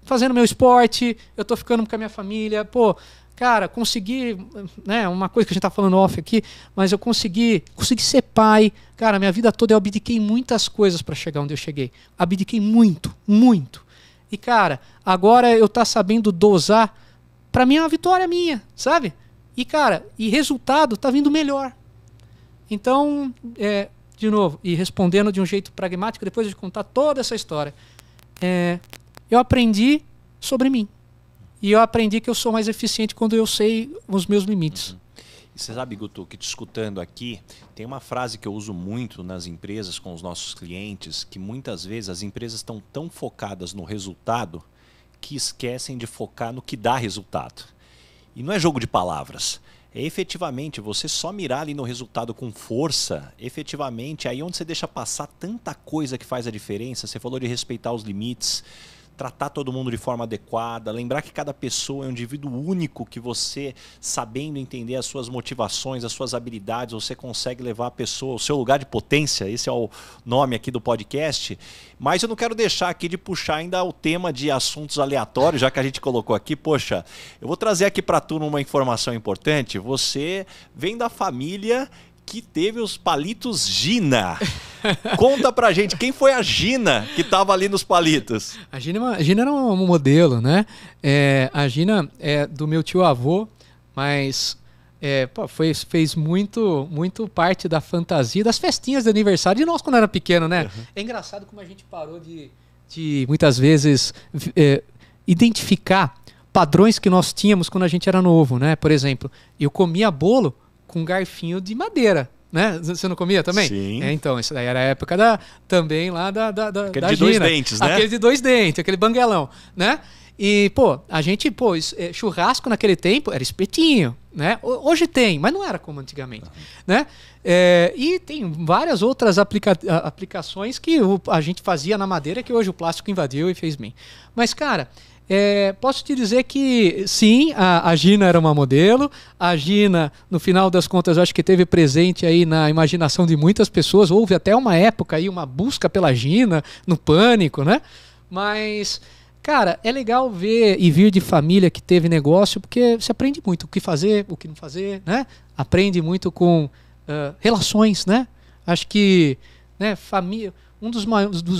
fazendo meu esporte, eu tô ficando com a minha família, cara, consegui, né, uma coisa que a gente tá falando off aqui, mas eu consegui ser pai. Cara, minha vida toda eu abdiquei muitas coisas para chegar onde eu cheguei. Abdiquei muito, muito. E, cara, agora eu tá sabendo dosar, para mim é uma vitória minha, sabe? E, cara, e resultado tá vindo melhor. Então, de novo, e respondendo de um jeito pragmático, depois de contar toda essa história, eu aprendi sobre mim. E eu aprendi que eu sou mais eficiente quando eu sei os meus limites. E você sabe, Guto, que te escutando aqui, tem uma frase que eu uso muito nas empresas com os nossos clientes, que muitas vezes as empresas estão tão focadas no resultado que esquecem de focar no que dá resultado. E não é jogo de palavras. É efetivamente você só mirar ali no resultado com força, efetivamente, aí onde você deixa passar tanta coisa que faz a diferença. Você falou de respeitar os limites, tratar todo mundo de forma adequada, lembrar que cada pessoa é um indivíduo único, que você, sabendo entender as suas motivações, as suas habilidades, você consegue levar a pessoa ao seu lugar de potência. Esse é o nome aqui do podcast. Mas eu não quero deixar aqui de puxar ainda o tema de assuntos aleatórios, já que a gente colocou aqui. Poxa, eu vou trazer aqui para tu uma informação importante. Você vem da família que teve os palitos Gina. Conta pra gente, quem foi a Gina que estava ali nos palitos? A Gina era um modelo, né? A Gina é do meu tio-avô, mas fez muito parte da fantasia, das festinhas de aniversário de nós quando era pequeno, né? Uhum. É engraçado como a gente parou de muitas vezes identificar padrões que nós tínhamos quando a gente era novo, né? Por exemplo, eu comia bolo com garfinho de madeira, né? Você não comia também? Sim. Então, isso daí era a época também lá da aquele de Gina. 2 dentes, né? Aquele de 2 dentes, aquele banguelão, né? E, a gente, churrasco naquele tempo era espetinho, né? Hoje tem, mas não era como antigamente, né? E tem várias outras aplicações que a gente fazia na madeira que hoje o plástico invadiu e fez bem. Mas, cara, posso te dizer que sim, a Gina era uma modelo. A Gina, no final das contas, eu acho que teve presente aí na imaginação de muitas pessoas. Houve até uma época aí, uma busca pela Gina, no Pânico, né? Mas, cara, é legal ver e vir de família que teve negócio, porque você aprende muito o que fazer, o que não fazer, né? Aprende muito com relações, né? Acho que, né, família... Um dos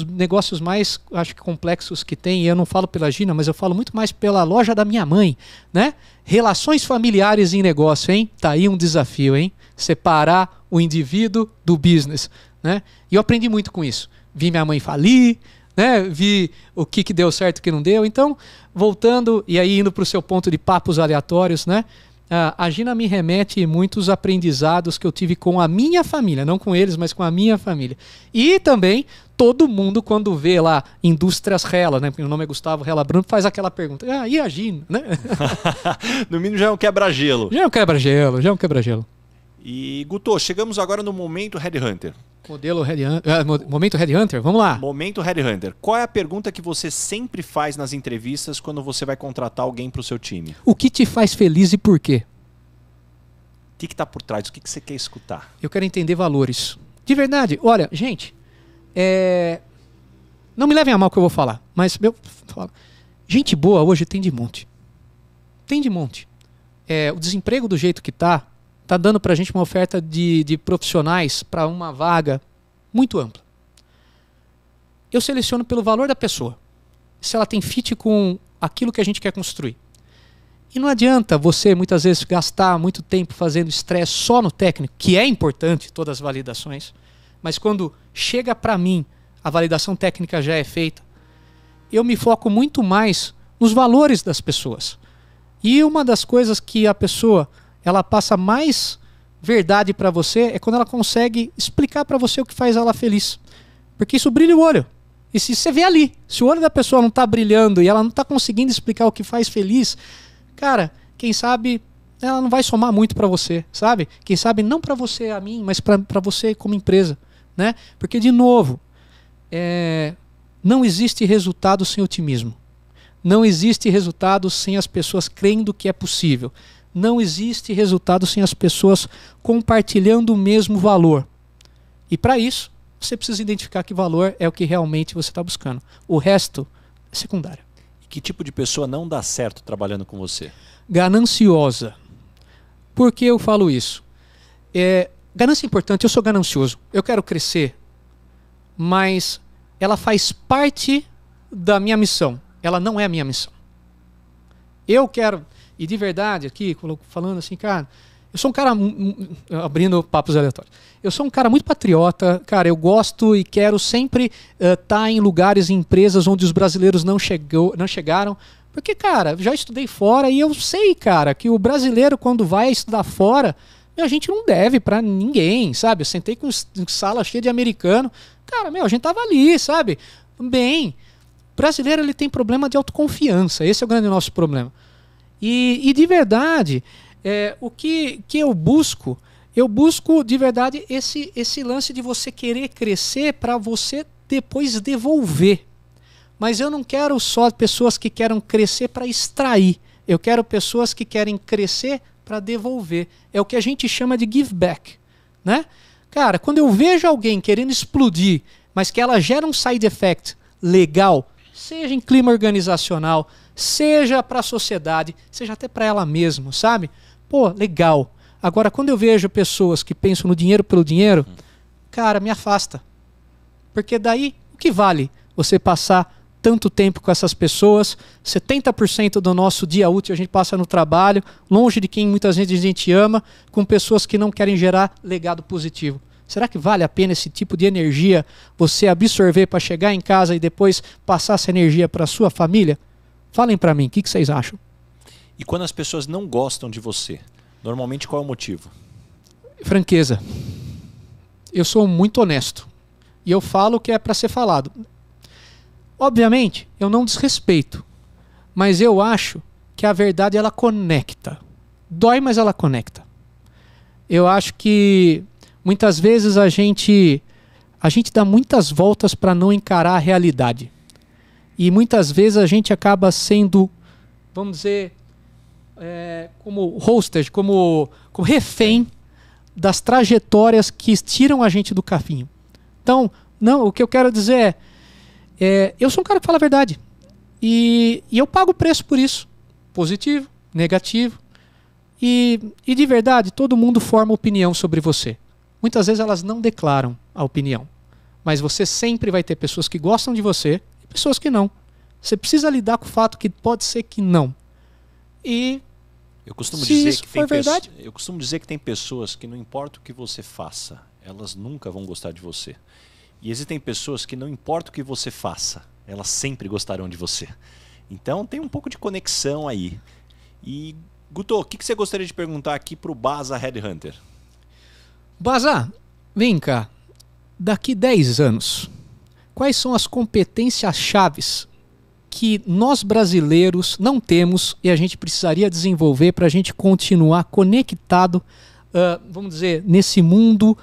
negócios mais, acho que, complexos que tem, e eu não falo pela Gina, mas eu falo muito mais pela loja da minha mãe, né? Relações familiares em negócio, hein? Tá aí um desafio, hein? Separar o indivíduo do business, né? E eu aprendi muito com isso. Vi minha mãe falir, né? Vi o que deu certo e o que não deu. Então, voltando e aí indo para o seu ponto de papos aleatórios, né? A Gina me remete muitos aprendizados que eu tive com a minha família, não com eles, mas com a minha família. E também todo mundo, quando vê lá Indústrias Hella, né? Porque o nome é Gustavo Hella Bruno, faz aquela pergunta: e a Gina, né? No mínimo já é um quebra-gelo. Já é um quebra-gelo. E, Guto, chegamos agora no momento Headhunter. Momento Headhunter, vamos lá. Momento Headhunter. Qual é a pergunta que você sempre faz nas entrevistas quando você vai contratar alguém para o seu time? O que te faz feliz e por quê? O que está por trás? O que você quer escutar? Eu quero entender valores. De verdade, olha, gente, não me levem a mal o que eu vou falar, mas gente boa hoje tem de monte. Tem de monte. O desemprego do jeito que está dando para a gente uma oferta de profissionais para uma vaga muito ampla. Eu seleciono pelo valor da pessoa, se ela tem fit com aquilo que a gente quer construir. E não adianta você, muitas vezes, gastar muito tempo fazendo estresse só no técnico, que é importante, todas as validações, mas quando chega para mim, a validação técnica já é feita, eu me foco muito mais nos valores das pessoas. E uma das coisas que a pessoa ela passa mais verdade para você é quando ela consegue explicar para você o que faz ela feliz. Porque isso brilha o olho. E se você vê ali, se o olho da pessoa não está brilhando e ela não está conseguindo explicar o que faz feliz, cara, quem sabe ela não vai somar muito para você, sabe? Quem sabe não para você, a mim, mas para você como empresa, né? Porque, de novo, não existe resultado sem otimismo. Não existe resultado sem as pessoas crendo que é possível. Não existe resultado sem as pessoas compartilhando o mesmo valor. E para isso, você precisa identificar que valor é o que realmente você está buscando. O resto é secundário. E que tipo de pessoa não dá certo trabalhando com você? Gananciosa. Por que eu falo isso? Ganância é importante, eu sou ganancioso. Eu quero crescer, mas ela faz parte da minha missão. Ela não é a minha missão. Eu quero... E de verdade, aqui, falando assim, cara, eu sou um cara, abrindo papos aleatórios, eu sou um cara muito patriota, cara, eu gosto e quero sempre estar em lugares, em empresas onde os brasileiros não chegaram, porque, cara, já estudei fora e eu sei, cara, que o brasileiro quando vai estudar fora, a gente não deve pra ninguém, sabe? Eu sentei com sala cheia de americano. Cara, a gente tava ali, sabe? Bem, o brasileiro ele tem problema de autoconfiança. Esse é o grande nosso problema. E de verdade, o que eu busco de verdade esse lance de você querer crescer para você depois devolver. Mas eu não quero só pessoas que querem crescer para extrair. Eu quero pessoas que querem crescer para devolver. É o que a gente chama de give back, né? Cara, quando eu vejo alguém querendo explodir, mas que ela gera um side effect legal, seja em clima organizacional, seja para a sociedade, seja até para ela mesma, sabe? Pô, legal. Agora, quando eu vejo pessoas que pensam no dinheiro pelo dinheiro, cara, me afasta. Porque daí, o que vale você passar tanto tempo com essas pessoas? 70% do nosso dia útil a gente passa no trabalho, longe de quem muitas vezes a gente ama, com pessoas que não querem gerar legado positivo. Será que vale a pena esse tipo de energia você absorver para chegar em casa e depois passar essa energia para a sua família? Falem para mim, o que vocês acham? E quando as pessoas não gostam de você, normalmente qual é o motivo? Franqueza. Eu sou muito honesto. E eu falo o que é para ser falado. Obviamente, eu não desrespeito. Mas eu acho que a verdade ela conecta. Dói, mas ela conecta. Eu acho que muitas vezes a gente dá muitas voltas para não encarar a realidade. E muitas vezes a gente acaba sendo, vamos dizer, como hostage, como refém das trajetórias que tiram a gente do caminho. Então, não, o que eu quero dizer eu sou um cara que fala a verdade. E eu pago o preço por isso. Positivo, negativo. E de verdade, todo mundo forma opinião sobre você. Muitas vezes elas não declaram a opinião. Mas você sempre vai ter pessoas que gostam de você e pessoas que não. Você precisa lidar com o fato que pode ser que não. E eu costumo se dizer isso que for verdade... Eu costumo dizer que tem pessoas que não importa o que você faça, elas nunca vão gostar de você. E existem pessoas que não importa o que você faça, elas sempre gostarão de você. Então tem um pouco de conexão aí. E Guto, o que você gostaria de perguntar aqui para o Baza Headhunter? Baza, vem cá. Daqui 10 anos, quais são as competências chaves que nós brasileiros não temos e a gente precisaria desenvolver para a gente continuar conectado, vamos dizer, nesse mundo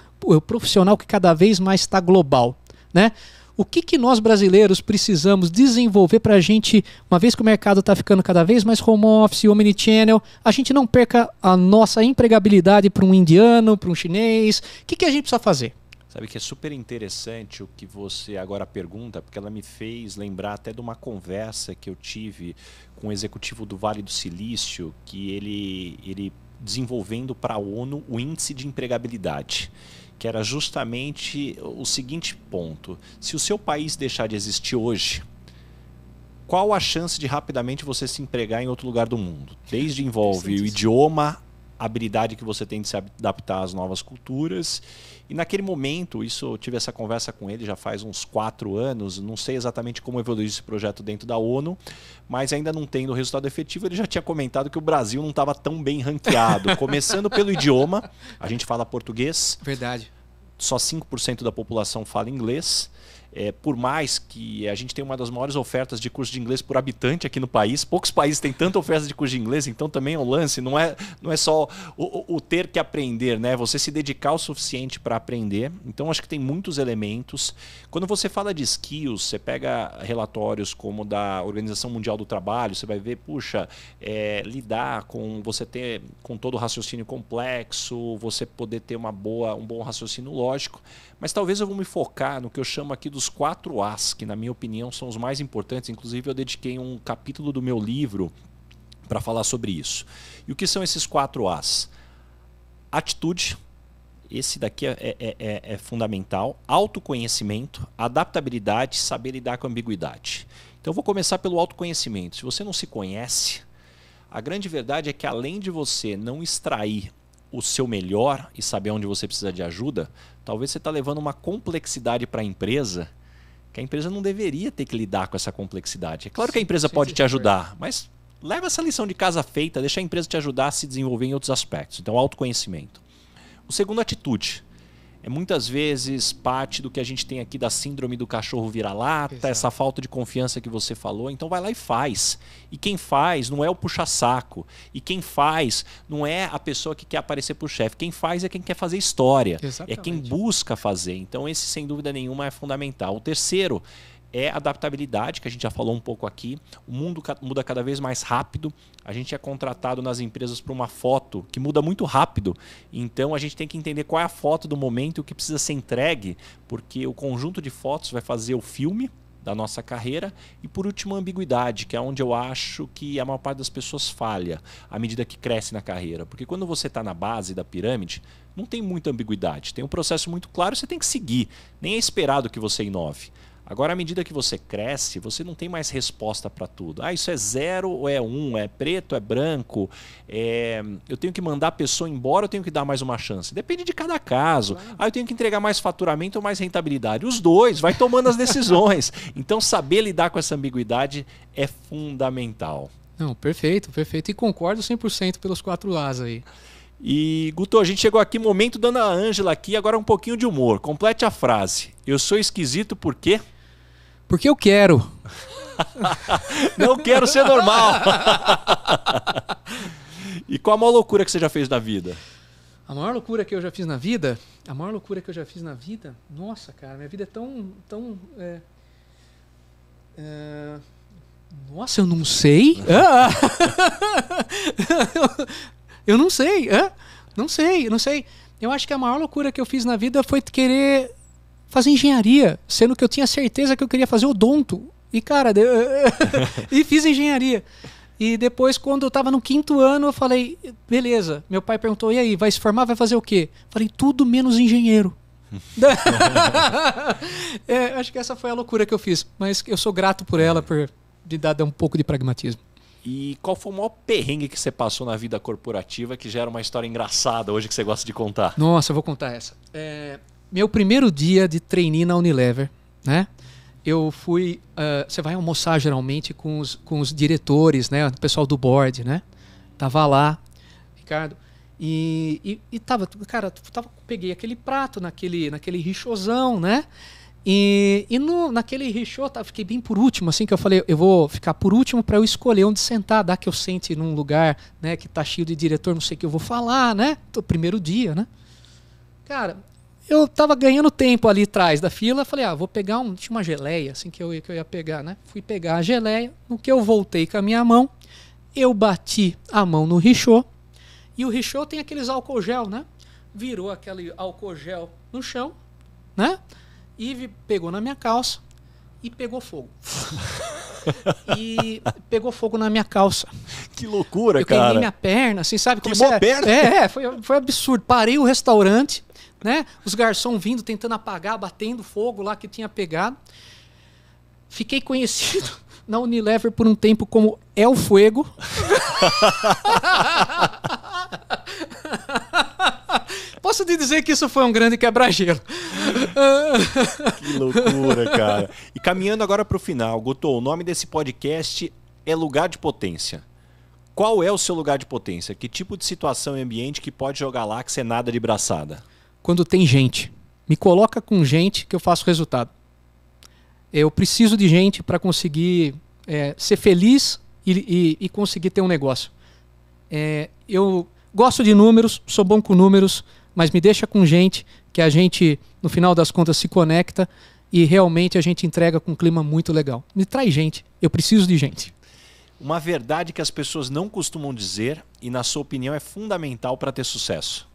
profissional que cada vez mais está global, né? O que nós brasileiros precisamos desenvolver para a gente, uma vez que o mercado está ficando cada vez mais home office, omnichannel, a gente não perca a nossa empregabilidade para um indiano, para um chinês? O que a gente precisa fazer? Sabe que é super interessante o que você agora pergunta, porque ela me fez lembrar até de uma conversa que eu tive com um executivo do Vale do Silício, que ele desenvolvendo para a ONU o índice de empregabilidade, que era justamente o seguinte ponto: se o seu país deixar de existir hoje, qual a chance de rapidamente você se empregar em outro lugar do mundo? Desde envolve o idioma, a habilidade que você tem de se adaptar às novas culturas. E naquele momento, eu tive essa conversa com ele já faz uns 4 anos, não sei exatamente como evoluiu esse projeto dentro da ONU, mas ainda não tendo resultado efetivo, ele já tinha comentado que o Brasil não estava tão bem ranqueado. Começando pelo idioma, a gente fala português. Verdade. Só 5% da população fala inglês. Por mais que a gente tenha uma das maiores ofertas de curso de inglês por habitante aqui no país, poucos países têm tanta oferta de curso de inglês, então também é um lance, não é só o ter que aprender, né? Você se dedicar o suficiente para aprender. Então acho que tem muitos elementos. Quando você fala de skills, você pega relatórios como da Organização Mundial do Trabalho, você vai ver, puxa, lidar com você ter com todo o raciocínio complexo, você poder ter um bom raciocínio lógico. Mas talvez eu vou me focar no que eu chamo aqui dos 4 As, que na minha opinião são os mais importantes. Inclusive eu dediquei um capítulo do meu livro para falar sobre isso. E o que são esses 4 As? Atitude, esse daqui é fundamental. Autoconhecimento, adaptabilidade, saber lidar com ambiguidade. Então eu vou começar pelo autoconhecimento. Se você não se conhece, a grande verdade é que além de você não extrair o seu melhor e saber onde você precisa de ajuda, talvez você está levando uma complexidade para a empresa que a empresa não deveria ter que lidar com essa complexidade. É claro que a empresa pode te ajudar, mas leva essa lição de casa feita, deixa a empresa te ajudar a se desenvolver em outros aspectos. Então, autoconhecimento. O segundo, atitude. É muitas vezes parte do que a gente tem aqui da síndrome do cachorro vira-lata, essa falta de confiança que você falou. Então vai lá e faz. E quem faz não é o puxa-saco. E quem faz não é a pessoa que quer aparecer pro chefe. Quem faz é quem quer fazer história. Exatamente. É quem busca fazer. Então esse, sem dúvida nenhuma, é fundamental. O terceiro é adaptabilidade, que a gente já falou um pouco aqui. O mundo muda cada vez mais rápido. A gente é contratado nas empresas para uma foto que muda muito rápido. Então a gente tem que entender qual é a foto do momento e o que precisa ser entregue, porque o conjunto de fotos vai fazer o filme da nossa carreira. E por último, a ambiguidade, que é onde eu acho que a maior parte das pessoas falha à medida que cresce na carreira. Porque quando você está na base da pirâmide, não tem muita ambiguidade. Tem um processo muito claro, você tem que seguir. Nem é esperado que você inove. Agora, à medida que você cresce, você não tem mais resposta para tudo. Ah, isso é 0 ou é 1? É preto, é branco? Eu tenho que mandar a pessoa embora ou eu tenho que dar mais uma chance? Depende de cada caso. Ah, eu tenho que entregar mais faturamento ou mais rentabilidade? Os dois, vai tomando as decisões. Então, saber lidar com essa ambiguidade é fundamental. Não, perfeito, perfeito. E concordo 100% pelos 4 As aí. E, Guto, a gente chegou aqui, momento Dona Ângela aqui, agora um pouquinho de humor. Complete a frase. Eu sou esquisito por quê? Porque eu quero. Não quero ser normal. E qual a maior loucura que você já fez na vida? A maior loucura que eu já fiz na vida? A maior loucura que eu já fiz na vida? Nossa, cara, minha vida é tão Nossa, eu não sei. Eu não sei. Não sei. Eu acho que a maior loucura que eu fiz na vida foi querer fazer engenharia, sendo que eu tinha certeza que eu queria fazer odonto. E, cara, e fiz engenharia. E depois, quando eu estava no 5º ano, eu falei, beleza. Meu pai perguntou, e aí, vai se formar, vai fazer o quê? Falei, tudo menos engenheiro. Acho que essa foi a loucura que eu fiz. Mas eu sou grato por ela, por me dar um pouco de pragmatismo. E qual foi o maior perrengue que você passou na vida corporativa que gera uma história engraçada hoje que você gosta de contar? Nossa, eu vou contar essa. Meu primeiro dia de trainee na Unilever, né? Eu fui... você vai almoçar geralmente com os diretores, né? O pessoal do board, né? Tava lá, Ricardo, e tava... Cara, peguei aquele prato naquele richozão, né? Naquele richô, fiquei bem por último, assim, que eu falei, eu vou ficar por último para eu escolher onde sentar, dá que eu sente num lugar, né, que tá cheio de diretor, não sei o que eu vou falar, né? Primeiro dia, né? Cara, eu tava ganhando tempo ali atrás da fila, falei, vou pegar tinha uma geleia, assim, que eu ia pegar, né? Fui pegar a geleia, no que eu voltei com a minha mão, eu bati a mão no richô, e o richô tem aqueles álcool gel, né? Virou aquele álcool gel no chão, né? E pegou na minha calça e pegou fogo. E pegou fogo na minha calça. Que loucura, eu cara. Eu queimei minha perna, assim, sabe? Queimou a perna? Foi absurdo. Parei o restaurante, né? Os garçons vindo, tentando apagar, batendo fogo lá que tinha pegado. Fiquei conhecido na Unilever por um tempo como El Fuego. Posso te dizer que isso foi um grande quebra-gelo. Que loucura, cara. E caminhando agora para o final, Guto, o nome desse podcast é Lugar de Potência. Qual é o seu lugar de potência? Que tipo de situação e ambiente que pode jogar lá que você nada de braçada? Quando tem gente. Me coloca com gente que eu faço resultado. Eu preciso de gente para conseguir ser feliz e conseguir ter um negócio. Eu gosto de números, sou bom com números, mas me deixa com gente que a gente, no final das contas, se conecta e realmente a gente entrega com um clima muito legal. Me traz gente, eu preciso de gente. Uma verdade que as pessoas não costumam dizer e, na sua opinião, é fundamental para ter sucesso.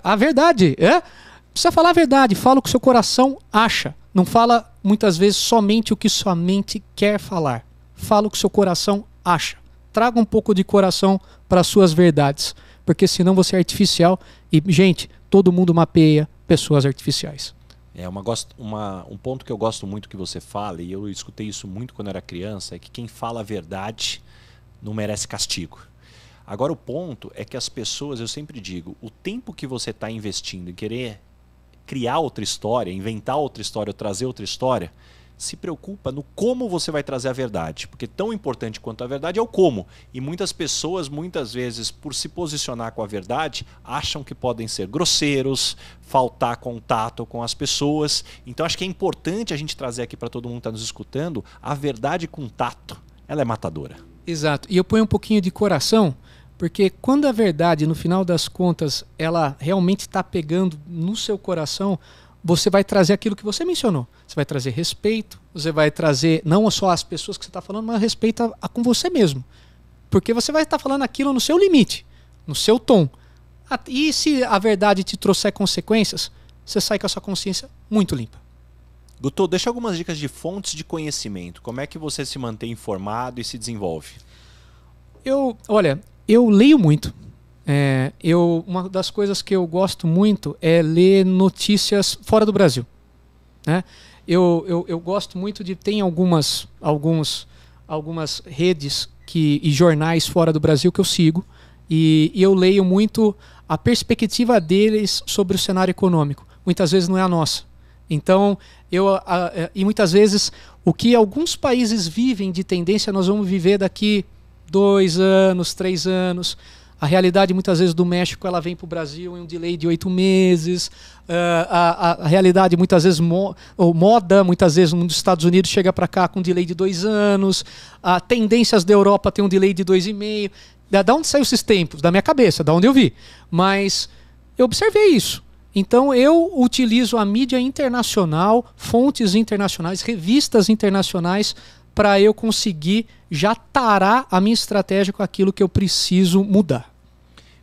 A verdade, precisa falar a verdade, fala o que o seu coração acha. Não fala, muitas vezes, somente o que sua mente quer falar. Fala o que o seu coração acha. Traga um pouco de coração para as suas verdades, porque senão você é artificial e, gente, todo mundo mapeia pessoas artificiais. Um ponto que eu gosto muito que você fala, e eu escutei isso muito quando era criança, é que quem fala a verdade não merece castigo. Agora o ponto é que as pessoas, eu sempre digo, o tempo que você está investindo em querer criar outra história, inventar outra história ou trazer outra história, se preocupa no como você vai trazer a verdade, porque tão importante quanto a verdade é o como. E muitas pessoas, muitas vezes, por se posicionar com a verdade, acham que podem ser grosseiros, faltar contato com as pessoas. Então acho que é importante a gente trazer aqui para todo mundo que está nos escutando, a verdade com tato, ela é matadora. Exato. E eu ponho um pouquinho de coração, porque quando a verdade, no final das contas, ela realmente está pegando no seu coração, você vai trazer aquilo que você mencionou. Você vai trazer respeito, você vai trazer não só as pessoas que você está falando, mas respeito com você mesmo. Porque você vai estar falando aquilo no seu limite, no seu tom. E se a verdade te trouxer consequências, você sai com a sua consciência muito limpa. Guto, deixa algumas dicas de fontes de conhecimento. Como é que você se mantém informado e se desenvolve? Olha, eu leio muito. Uma das coisas que eu gosto muito é ler notícias fora do Brasil, né? Eu gosto muito de... Tem algumas redes e jornais fora do Brasil que eu sigo e eu leio muito a perspectiva deles sobre o cenário econômico. Muitas vezes não é a nossa. Então, e muitas vezes o que alguns países vivem de tendência nós vamos viver daqui 2 anos, 3 anos. A realidade muitas vezes do México ela vem para o Brasil em um delay de 8 meses. A realidade muitas vezes moda, muitas vezes nos Estados Unidos chega para cá com um delay de 2 anos. Tendências da Europa tem um delay de 2,5. Da onde saiu esses tempos? Da minha cabeça, da onde eu vi. Mas eu observei isso. Então eu utilizo a mídia internacional, fontes internacionais, revistas internacionais para eu conseguir já tarar a minha estratégia com aquilo que eu preciso mudar.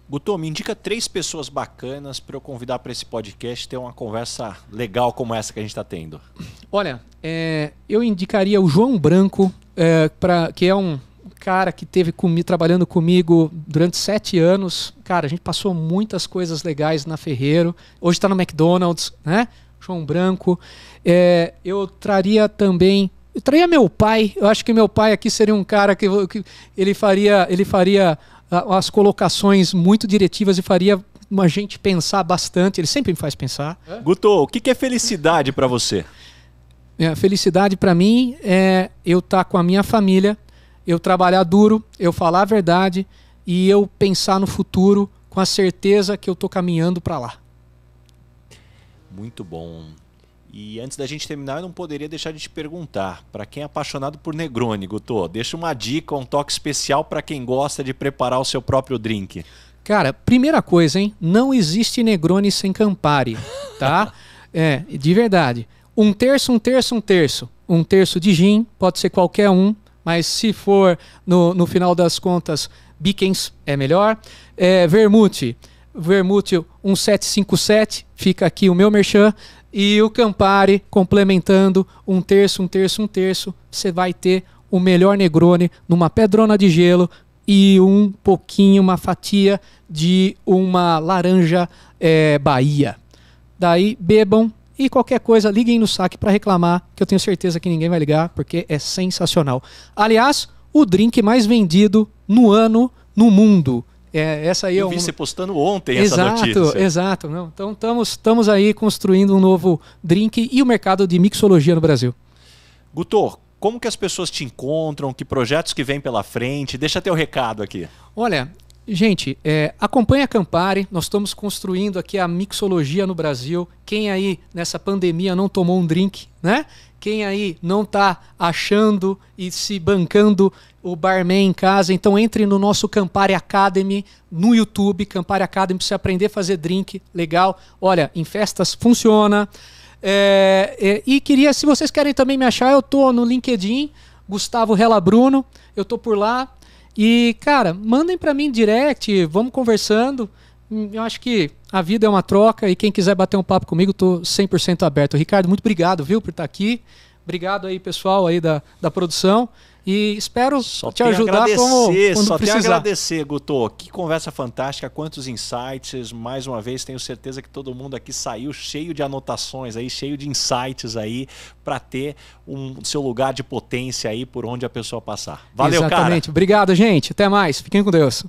Guto, me indica 3 pessoas bacanas para eu convidar para esse podcast ter uma conversa legal como essa que a gente está tendo. Olha, eu indicaria o João Branco, que é um cara que esteve trabalhando comigo durante 7 anos. Cara, a gente passou muitas coisas legais na Ferreiro. Hoje está no McDonald's, né? João Branco. Eu traria também... Eu traria meu pai. Eu acho que meu pai aqui seria um cara que ele faria as colocações muito diretivas e faria a gente pensar bastante. Ele sempre me faz pensar. Guto, o que é felicidade para você? Felicidade para mim é eu estar com a minha família, eu trabalhar duro, eu falar a verdade e eu pensar no futuro com a certeza que eu estou caminhando para lá. Muito bom. E antes da gente terminar, eu não poderia deixar de te perguntar, para quem é apaixonado por Negroni, Guto, deixa uma dica, um toque especial para quem gosta de preparar o seu próprio drink. Cara, primeira coisa, hein? Não existe Negroni sem Campari, tá? De verdade. 1/3, 1/3, 1/3. 1/3 de gin, pode ser qualquer um, mas se for, no final das contas, Bicens é melhor. Vermute 1757, fica aqui o meu merchan. E o Campari complementando 1/3, 1/3, 1/3. Você vai ter o melhor Negroni numa pedrona de gelo e uma fatia de uma laranja Bahia. Daí bebam e qualquer coisa liguem no saque para reclamar, que eu tenho certeza que ninguém vai ligar, porque é sensacional. Aliás, o drink mais vendido no ano no mundo. Essa aí eu vi você postando ontem essa notícia. Exato. Não. Então estamos aí construindo um novo drink e o mercado de mixologia no Brasil. Guto, como que as pessoas te encontram? Que projetos que vêm pela frente? Deixa teu recado aqui. Olha, gente, acompanhe a Campari. Nós estamos construindo aqui a mixologia no Brasil. Quem aí nessa pandemia não tomou um drink, né? Quem aí não está achando e se bancando o barman em casa, então entre no nosso Campari Academy no YouTube, Campari Academy, para você aprender a fazer drink legal. Olha, em festas funciona. E se vocês querem também me achar, eu tô no LinkedIn, Gustavo Rella Bruno, eu tô por lá. E, cara, mandem para mim direct, vamos conversando. Eu acho que a vida é uma troca e quem quiser bater um papo comigo, estou 100% aberto. Ricardo, muito obrigado, viu, por estar aqui. Obrigado aí, pessoal aí da produção. E espero te ajudar quando precisar. Só tenho a agradecer, Guto. Que conversa fantástica, quantos insights. Mais uma vez, tenho certeza que todo mundo aqui saiu cheio de anotações, aí, cheio de insights aí, para ter seu lugar de potência aí por onde a pessoa passar. Valeu, Exatamente. Cara. Obrigado, gente. Até mais. Fiquem com Deus.